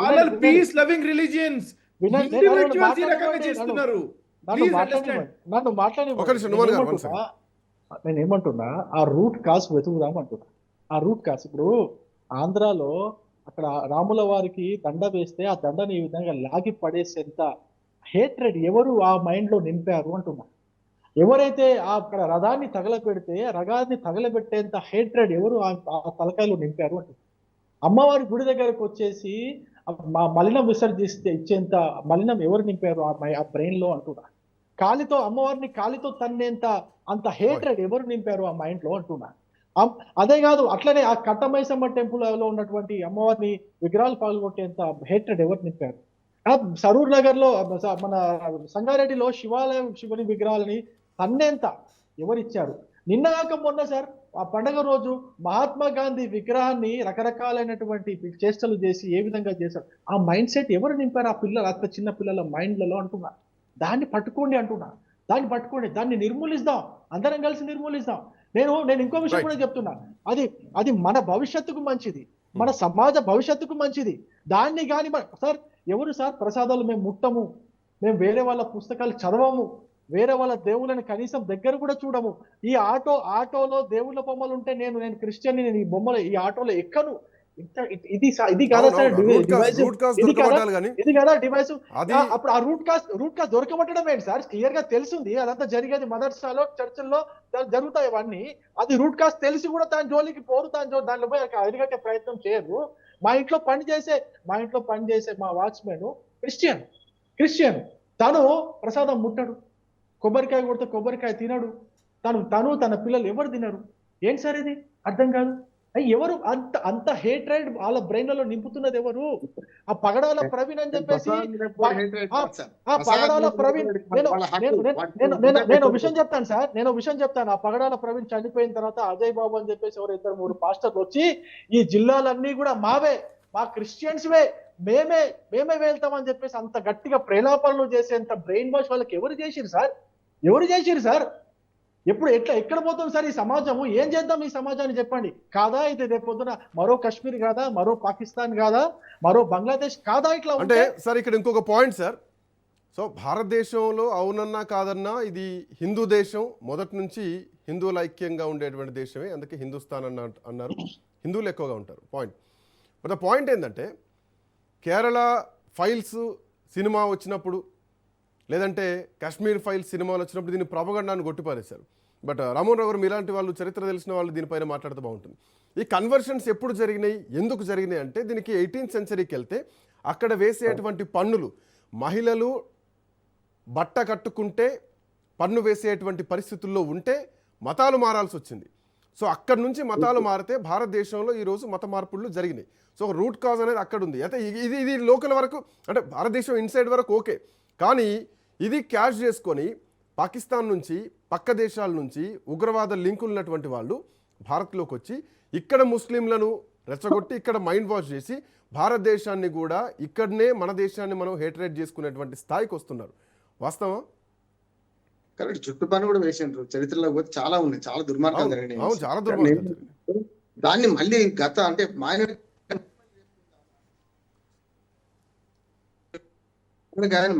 All peace loving religions individuals ఈ రకంగా చేస్తున్నారు. నన్ను నేను ఏమంటున్నా, ఆ రూట్ కాజ్ వెతుకుదాం అంటున్నా. ఆ రూట్ కాజ్ ఇప్పుడు ఆంధ్రాలో అక్కడ రాముల వారికి దండ వేస్తే ఆ దండని ఈ విధంగా లాగి పడేసేంత హేట్రెడ్ ఎవరు ఆ మైండ్ లో నింపారు అంటున్నా. ఎవరైతే అక్కడ రథాన్ని తగలబెట్టేంత హేట్రెడ్ ఎవరు ఆ తలకాయలో నింపారు అంటే, అమ్మవారి గుడి దగ్గరకు వచ్చేసి మలినం విసర్జిస్తే ఇచ్చేంత మలినం ఎవరు నింపారు ఆ బ్రెయిన్ లో అంటున్నా. అమ్మవారిని కాలితో తన్నేంత అంత హేట్రెడ్ ఎవరు నింపారు ఆ మైండ్ లో అంటున్నా. అదే కాదు, అట్లనే ఆ కట్టమైసమ్మ టెంపుల్ లో ఉన్నటువంటి అమ్మవారిని విగ్రహాలు పాల్గొట్టేంత హేట్రెడ్ ఎవరు నింపారు. సరూర్ నగర్ లో మన సంగారెడ్డిలో శివుని విగ్రహాలని తన్నేంత ఎవరిచ్చారు. నిన్న మొన్న సార్ ఆ పండగ రోజు మహాత్మా గాంధీ విగ్రహాన్ని రకరకాలైనటువంటి చేష్టలు చేసి ఏ విధంగా చేశారు. ఆ మైండ్ సెట్ ఎవరు నింపారు ఆ పిల్లలు, అంత చిన్న పిల్లల మైండ్లలో అంటున్నా. దాన్ని పట్టుకోండి అంటున్నా. దాన్ని నిర్మూలిద్దాం, అందరం కలిసి నిర్మూలిద్దాం. నేను ఇంకో విషయం కూడా చెప్తున్నా. అది మన భవిష్యత్తుకు మంచిది, మన సమాజ భవిష్యత్తుకు మంచిది. దాన్ని కానీ సార్ ఎవరు సార్ ప్రసాదాలు మేము ముట్టము, మేము వేరే వాళ్ళ పుస్తకాలు చదవము, వేరే వాళ్ళ దేవుళ్ళని కనీసం దగ్గర కూడా చూడము. ఈ ఆటోలో దేవుళ్ళ బొమ్మలు ఉంటే నేను క్రిస్టియన్, నేను ఈ బొమ్మలు ఈ ఆటోలో ఎక్కను. ఇది కదా సార్ ఇది కదా డివైస్. అప్పుడు ఆ రూట్ కాస్ట్ దొరకబట్టడం ఏంటి సార్? క్లియర్ గా తెలిసింది అదంతా జరిగేది మదర్సాలో, చర్చల్లో జరుగుతాయి ఇవన్నీ. అది రూట్ కాస్ట్ తెలిసి కూడా దాని జోలికి పోరు, దాంట్లో పోయి అరిగట్టే ప్రయత్నం చేయరు. మా ఇంట్లో పని చేసే మా వాచ్మెన్ క్రిస్టియన్, తను ప్రసాదం ముట్టడు, కొబ్బరికాయ కొడితే కొబ్బరికాయ తినడు, తను తన పిల్లలు ఎవరు తినరు. ఏంటి సార్ ఇది? అర్థం కాదు. ఎవరు అంత హేట్రెడ్ వాళ్ళ బ్రెయిన్లలో నింపుతున్నది ఎవరు? ఆ పగడాల ప్రవీణ్ అని చెప్పేసి పగడాల ప్రవీణ్ నేను విషయం చెప్తాను సార్, ఆ పగడాల ప్రవీణ్ చనిపోయిన తర్వాత అజయ్ బాబు అని చెప్పేసి ఎవరు 2-3 పాస్టర్లు వచ్చి ఈ జిల్లాలన్నీ కూడా మావే, మా క్రిస్టియన్స్వే, మేమే వెళ్తామని చెప్పేసి అంత గట్టిగా ప్రేలాపనలు చేసేంత బ్రెయిన్ వాష్ వాళ్ళకి ఎవరు చేసిరు సార్? ఎక్కడ పోతాం సార్ ఈ సమాజము? ఏం చేద్దాం ఈ సమాజాన్ని చెప్పండి. కాదా ఇది రేపు పొద్దున మరో కాశ్మీర్ కాదా, మరో పాకిస్తాన్ కాదా, మరో బంగ్లాదేశ్ కాదా? ఇట్లా అంటే సార్ ఇక్కడ ఇంకొక పాయింట్ సార్. సో భారతదేశంలో అవునన్నా కాదన్నా ఇది హిందూ దేశం, మొదటి నుంచి హిందువుల ఐక్యంగా ఉండేటువంటి దేశమే, అందుకే హిందుస్థాన్ అన్నారు. హిందువులు ఎక్కువగా ఉంటారు. బట్ ద పాయింట్ ఏంటంటే కేరళ ఫైల్స్ సినిమా వచ్చినప్పుడు లేదంటే కాశ్మీర్ ఫైల్ సినిమాలు వచ్చినప్పుడు దీన్ని ప్రాపగండాన్ని కొట్టిపారేశారు. బట్ రామోహన్ రావు గారు మీలాంటి వాళ్ళు, చరిత్ర తెలిసిన వాళ్ళు దీనిపైన మాట్లాడితే బాగుంటుంది. ఈ కన్వర్షన్స్ ఎప్పుడు జరిగినాయి, ఎందుకు జరిగినాయి అంటే దీనికి 18th సెంచరీకి వెళ్తే అక్కడ వేసేటువంటి పన్నులు, మహిళలు బట్ట కట్టుకుంటే పన్ను వేసేటువంటి పరిస్థితుల్లో ఉంటే మతాలు మారాల్సి వచ్చింది. సో అక్కడి నుంచి మతాలు మారితే భారతదేశంలో ఈరోజు మత మార్పులు జరిగినాయి. సో రూట్ కాజ్ అనేది అక్కడ ఉంది. అయితే ఇది లోకల్ వరకు, అంటే భారతదేశం ఇన్సైడ్ వరకు ఓకే, కానీ ఇది క్యాష్ చేసుకొని పాకిస్తాన్ నుంచి, పక్క దేశాల నుంచి ఉగ్రవాద లింకులు ఉన్నటువంటి వాళ్ళు భారత్లోకి వచ్చి ఇక్కడ ముస్లింలను రెచ్చగొట్టి ఇక్కడ మైండ్ వాష్ చేసి భారతదేశాన్ని కూడా ఇక్కడనే మన దేశాన్ని మనం హేట్రేట్ చేసుకునేటువంటి స్థాయికి వస్తున్నారు. వాస్తవం కరెక్ట్. చుట్టుపక్కల కూడా వేసిండ్రు. చరిత్రలో పోతే చాలా ఉన్నాయి, చాలా దుర్మార్గాలు జరిగినాయి. అవును, చాలా దుర్మార్గాలు. దాన్ని మళ్ళీ అంటే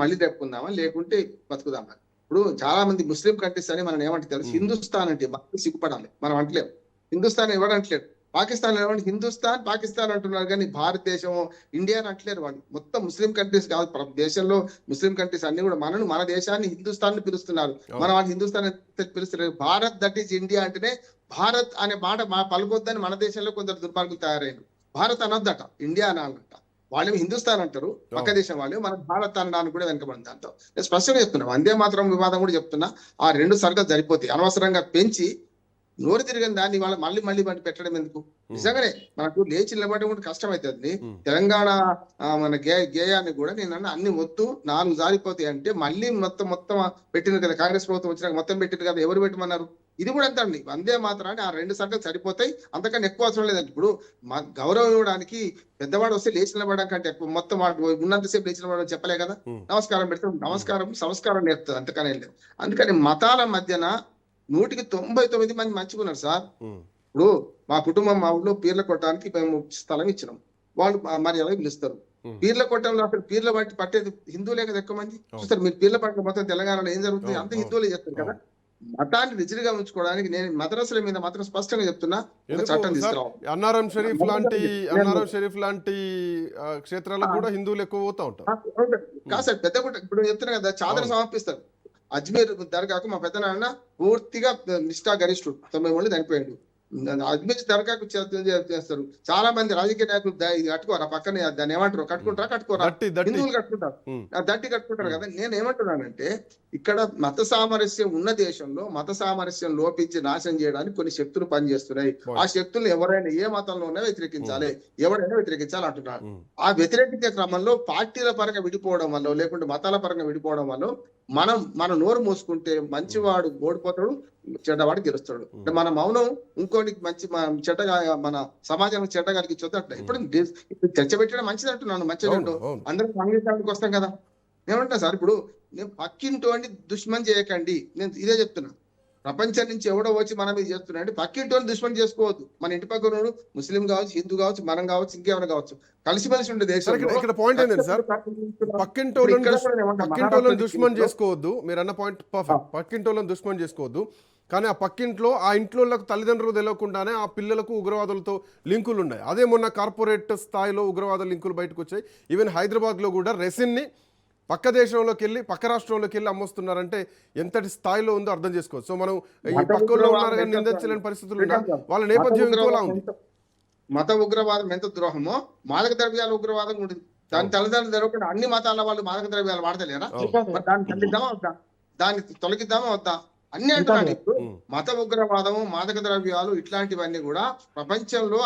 మళ్ళీ రేపుకుందామా లేకుంటే బతుకుదామా? ఇప్పుడు చాలా మంది ముస్లిం కంట్రీస్ అని మనం ఏమంటే తెలుసు, హిందుస్థాన్ అంటే బాగా సిగ్గుపడాలి. మనం అంటలేము హిందుస్థాన్ ఎవడంటలేడు. పాకిస్తాన్ ఏమంటే హిందుస్థాన్ పాకిస్తాన్ అంటున్నారు, కానీ భారతదేశం, ఇండియా అని అంటలేరు వాళ్ళు. మొత్తం ముస్లిం కంట్రీస్ కాదు, దేశంలో ముస్లిం కంట్రీస్ అన్ని కూడా మన దేశాన్ని హిందుస్థాన్ పిలుస్తున్నారు. మన వాళ్ళు హిందుస్థాన్ పిలుస్తున్నారు. భారత్ దట్ ఈజ్ ఇండియా అంటేనే భారత్ అనే మాట పలుకొద్దని మన దేశంలో కొందరు దుర్మార్గులు తయారైన. భారత్ అనొద్దట, ఇండియా అనాలంట. వాళ్ళు హిందుస్థాన్ అంటారు పక్క దేశం వాళ్ళు, మన భారత్ అనడానికి కూడా వెనకబడింది. దాంతో నేను స్పష్టంగా చెప్తున్నా, వందే మాత్రం వివాదం కూడా చెప్తున్నా, ఆ 2 సర్కలు సరిపోతాయి. అనవసరంగా పెంచి నోరు తిరిగిన దాన్ని వాళ్ళ మళ్ళీ పెట్టడం ఎందుకు? నిజంగానే మనకు లేచి నిలబడడం కూడా కష్టం అవుతుంది. తెలంగాణ మన గేయాన్ని కూడా నేను అన్ని వద్దు 4 జారిపోతాయి అంటే మళ్ళీ మొత్తం పెట్టింది కదా, కాంగ్రెస్ ప్రభుత్వం వచ్చినాక మొత్తం పెట్టింది కదా, ఎవరు పెట్టమన్నారు? ఇది కూడా ఎంత అండి, వందే మాత్రాన్ని ఆ 2 సర్కలు సరిపోతాయి, అంతకన్నా ఎక్కువ అవసరం లేదండి. ఇప్పుడు గౌరవం ఇవ్వడానికి పెద్దవాడు వస్తే లేచి నిలబడడం కంటే ఎక్కువ మొత్తం ఉన్నంతసేపు లేచి నిలబడడం చెప్పలే కదా. నమస్కారం పెడితే నమస్కారం సంస్కారం నేర్పుతుంది, అంతకనే లేదు. అందుకని మతాల మధ్యన 199 మంది మంచిగా ఉన్నారు సార్. ఇప్పుడు మా కుటుంబం, మా ఊళ్ళో పీర్ల కొట్టడానికి మేము స్థలం ఇచ్చినాం. వాళ్ళు మరి ఎలా పిలుస్తారు పీర్ల కొట్టంలో? అసలు పీర్ల బట్టి పట్టేది హిందువులే కదా ఎక్కువ మంది. చూస్తారు మీరు పీర్ల పట్ల మొత్తం తెలంగాణలో ఏం జరుగుతుంది, అంత హిందువులే చేస్తారు కదా. మతాన్ని రిజిడ్గా ఉంచుకోవడానికి నేను మద్రసాల మీద మాత్రం స్పష్టంగా చెప్తున్నా, చట్టం తీసుకురావాలి. అన్నారం షరీఫ్ లాంటి క్షేత్రాలకు కూడా హిందువులు ఎక్కువ పోతా ఉంటారు. కాదు సార్, పెద్ద ఇప్పుడు చెప్తున్నా కదా, చాదర సమర్పిస్తారు. అజ్మీర్ దర్గాకు మా పెద్ద నాన్న పూర్తిగా నిష్ఠా గరిష్ఠుడు, 90 మంది చనిపోయాడు. అజ్మీర్ దర్గాకు చేస్తారు. చాలా మంది రాజకీయ నాయకులు ఇది కట్టుకోరా, పక్కనే దాన్ని ఏమంటారు, కట్టుకోరా హిందువులు కట్టుకుంటారు, దట్టి కట్టుకుంటారు కదా. నేను ఏమంటున్నానంటే, ఇక్కడ మత సామరస్యం ఉన్న దేశంలో మత సామరస్యం లోపించి నాశనం చేయడానికి కొన్ని శక్తులు పనిచేస్తున్నాయి. ఆ శక్తులు ఎవరైనా ఏ మతంలో ఉన్నా వ్యతిరేకించాలి, ఎవరైనా వ్యతిరేకించాలి అంటున్నారు. ఆ వ్యతిరేకించే క్రమంలో పార్టీల పరంగా విడిపోవడం వల్ల, లేకుంటే మతాల పరంగా విడిపోవడం వల్ల మన నోరు మూసుకుంటే మంచివాడు ఓడిపోతాడు, చెడ్డవాడు గెలుస్తాడు. అంటే మన మౌనం ఇంకోటికి మంచి చెడ్డగా, మన సమాజానికి చెడ్డ కలిగించొద్దు. అట్లా ఇప్పుడు చర్చ పెట్టడం మంచిది అంటున్నాను. మంచిది అందరూ అంగీకారానికి వస్తాం కదా. ఏమంటా సార్, ఇప్పుడు నేను పక్కింటోని దుష్మన్ చేయకండి, నేను ఇదే చెప్తున్నా. ప్రపంచం నుంచి ఎవడో వచ్చి మన మీద చేస్తున్నా అంటే పక్కింటోని దుష్మన్ చేసుకోవద్దు. మన ఇంటి పక్కన ముస్లిం కావచ్చు, హిందూ కావచ్చు, మనం కావచ్చు, ఇంకేమైనా కావచ్చు, కలిసిమెలిసి ఉండే దేశం. ఇక్కడ పాయింట్ ఏంటంటే సార్, పక్కింటోళ్ళని దుష్మన్ చేసుకోవద్దు, మీరు అన్న పాయింట్ పర్ఫెక్ట్. పక్కింటోళ్ళని దుష్మన్ చేసుకోవద్దు, కానీ ఆ పక్కింట్లో ఆ ఇంట్లో తల్లిదండ్రులు తెలియకుండానే ఆ పిల్లలకు ఉగ్రవాదులతో లింకులు ఉన్నాయి. అదే మొన్న కార్పొరేట్ స్థాయిలో ఉగ్రవాద లింకులు బయటకు వచ్చాయి. ఈవెన్ హైదరాబాద్లో కూడా రెసిన్ని పక్క దేశంలోకి వెళ్ళి, పక్క రాష్ట్రంలోకి వెళ్ళి అమ్మొస్తున్నారంటే ఎంతటి స్థాయిలో ఉందో అర్థం చేసుకోవచ్చు. సో మనం ఈ పక్కల్లో ఉన్నారు కానీ నిందించలేని పరిస్థితులు వాళ్ళ నేపథ్యం ఇంకోలా ఉంది. మత ఉగ్రవాదం ఎంత ద్రోహమో మాదక ద్రవ్యాల ఉగ్రవాదం ఉంటుంది. దాని తల్లిదండ్రులు జరగకుండా అన్ని మతాల వాళ్ళు మాదక ద్రవ్యాలు వాడతలేరా? దాన్ని తగ్గిద్దామా వద్దా, దాన్ని తొలగిద్దామా వద్దా అన్ని అంటున్నాను. ఇప్పుడు మత ఉగ్రవాదము, మాదక ద్రవ్యాలు ఇట్లాంటివన్నీ కూడా ప్రపంచంలో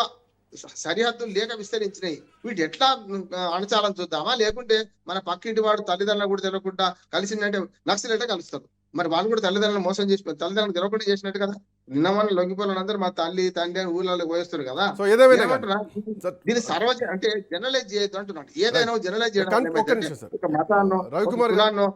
సరిహద్దులు లేక విస్తరించినాయి. వీటి ఎట్లా అణచాలని చూద్దామా, లేకుంటే మన పక్కింటి వాడు తల్లిదండ్రులు కూడా తెలియకుండా కలిసిందంటే నక్సలైతే కలుస్తారు. మరి వాళ్ళు కూడా తల్లిదండ్రులను మోసం చేసి తల్లిదండ్రులు తెలియకుండా చేసినట్టు కదా. నిన్న మన లొంగిపోయినందరూ మా తల్లి తండ్రి అని ఊళ్ళలో పోయేస్తారు కదా. దీన్ని అంటే జనరలైజ్ చేయొద్దు అంటున్నాడు. ఏదైనా జనరలైజ్ చేయడం, ఒక మతాన్నో కులాన్నో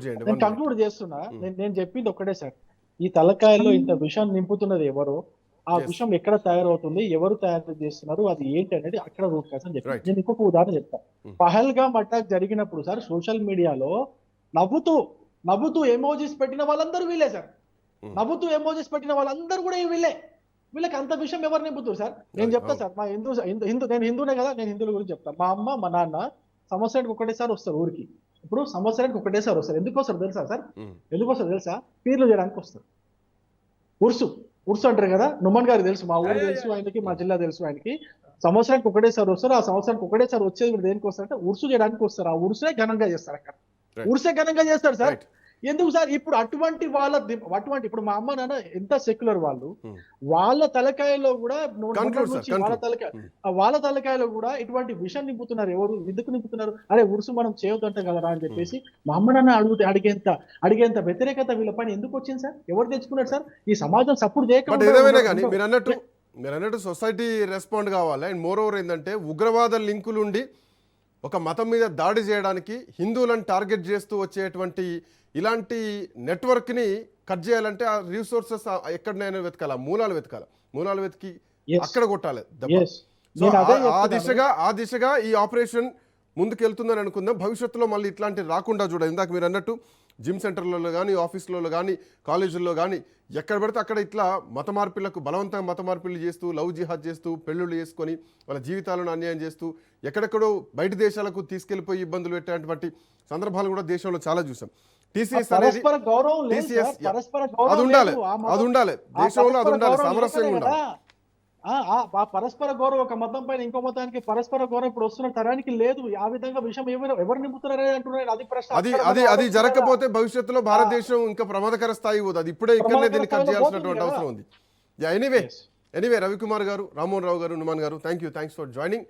కంక్లూడ్ చేస్తున్నా. నేను చెప్పింది ఒక్కటే సార్, ఈ తలకాయల్లో ఇంత విషయం నింపుతున్నది ఎవరో, ఆ విషయం ఎక్కడ తయారవుతుంది, ఎవరు తయారు చేస్తున్నారు, అది ఏంటి అనేది అక్కడ రూట్ కాస్ అని చెప్పి నేను ఇంకొక ఉదాహరణ చెప్తాను. పహల్గామ్ అటాక్ జరిగినప్పుడు సార్ సోషల్ మీడియాలో నవ్వుతూ ఎమోజీస్ పెట్టిన వాళ్ళందరూ వీళ్ళే సార్. నవ్వుతూ ఎమోజీస్ పెట్టిన వాళ్ళందరూ కూడా వీళ్ళే. వీళ్ళకి అంత విషయం ఎవరు నింపుతారు సార్? నేను చెప్తా సార్, మా నేను హిందూనే కదా, నేను హిందువుల గురించి చెప్తా. మా అమ్మ మా నాన్న సంవత్సరానికి ఒకటేసారి వస్తారు ఊరికి. ఇప్పుడు సంవత్సరానికి ఒకటేసారి వస్తారు. ఎందుకు వస్తారు తెలుసా సార్? ఎందుకు వస్తారు తెలుసా? పీర్లు చేయడానికి వస్తారు. ఉర్సు అంటారు కదా, నుమన్ గారికి తెలుసు, మా ఊరు తెలుసు ఆయనకి, మా జిల్లా తెలుసు ఆయనకి. సంవత్సరానికి ఒకటేసారి వస్తారు. ఆ సంవత్సరానికి ఒకటేసారి వచ్చేది మీరు దేనికి వస్తారంటే ఉర్సు చేయడానికి వస్తారు. ఆ ఉర్సునే ఘనంగా చేస్తారు అక్కడ. ఉర్సే ఘనంగా చేస్తారు సార్. ఎందుకు సార్? ఇప్పుడు అటువంటి ఇప్పుడు మా అమ్మ నాన్న ఎంత సెక్యులర్ వాళ్ళు, వాళ్ళ తలకాయలో కూడా వాళ్ళ తలకాయలో కూడా ఇటువంటి విషయం నింపుతున్నారు. ఎవరు ఎందుకు నింపుతున్నారు? అరే ఉరుసు మనం చేయొద్దంటాం కదరా అని చెప్పేసి మా అమ్మ నాన్న అడిగేంత వ్యతిరేకత వీళ్ళ పైన ఎందుకు వచ్చింది సార్? ఎవరు తెచ్చుకున్నారు సార్? ఈ సమాజం సపోర్ట్ చేయకుండా మీరు అన్నట్టు సొసైటీ రెస్పాండ్ కావాలి. అండ్ మోర్ ఓవర్ ఏంటంటే ఉగ్రవాద లింకులుండి ఒక మతం మీద దాడి చేయడానికి హిందువులను టార్గెట్ చేస్తూ వచ్చేటువంటి ఇలాంటి నెట్వర్క్ని కట్ చేయాలంటే ఆ రిసోర్సెస్ ఎక్కడనైనా వెతకాలి, మూలాలు వెతికి అక్కడ కొట్టాలి. సో ఆ దిశగా ఈ ఆపరేషన్ ముందుకెళ్తుందని అనుకుందాం. భవిష్యత్తులో మళ్ళీ ఇట్లాంటి రాకుండా చూడాలి. ఇందాక మీరు అన్నట్టు జిమ్ సెంటర్లలో కానీ, ఆఫీసులలో కానీ, కాలేజీల్లో కానీ ఎక్కడ పడితే అక్కడ ఇట్లా మత మార్పిళ్లకు బలవంతంగా మత మార్పిళ్ళు చేస్తూ, లవ్ జిహాద్ చేస్తూ, పెళ్ళిళ్ళు చేసుకొని వాళ్ళ జీవితాలను అన్యాయం చేస్తూ ఎక్కడెక్కడో బయట దేశాలకు తీసుకెళ్లిపోయి ఇబ్బందులు పెట్టేటువంటి సందర్భాలు కూడా దేశంలో చాలా చూసాం. టీసీఎస్ అనేది అది ఉండాలి దేశంలో, అది ఉండాలి, సామరస్యంగా ఉండాలి. పరస్పర గౌరవం ఒక మతం పైన ఇంకో మతానికి పరస్పర గౌరవం ఇప్పుడు వస్తున్న తరానికి లేదు. ఆ విధంగా విషయం ఎవరు నింపుతున్నారే అంటున్నారు. అది ప్రశ్న. అది జరగకపోతే భవిష్యత్తులో భారతదేశం ఇంకా ప్రమాదకర స్థాయి పోదు. అది ఇప్పుడే ఇక్కడనే దీన్ని కట్ చేయాల్సినటువంటి అవసరం ఉంది. ఎనీవే రవికుమార్ గారు, రామ్మోహన్ రావు గారు, నుమాన్ గారు, థ్యాంక్స్ ఫర్ జాయినింగ్.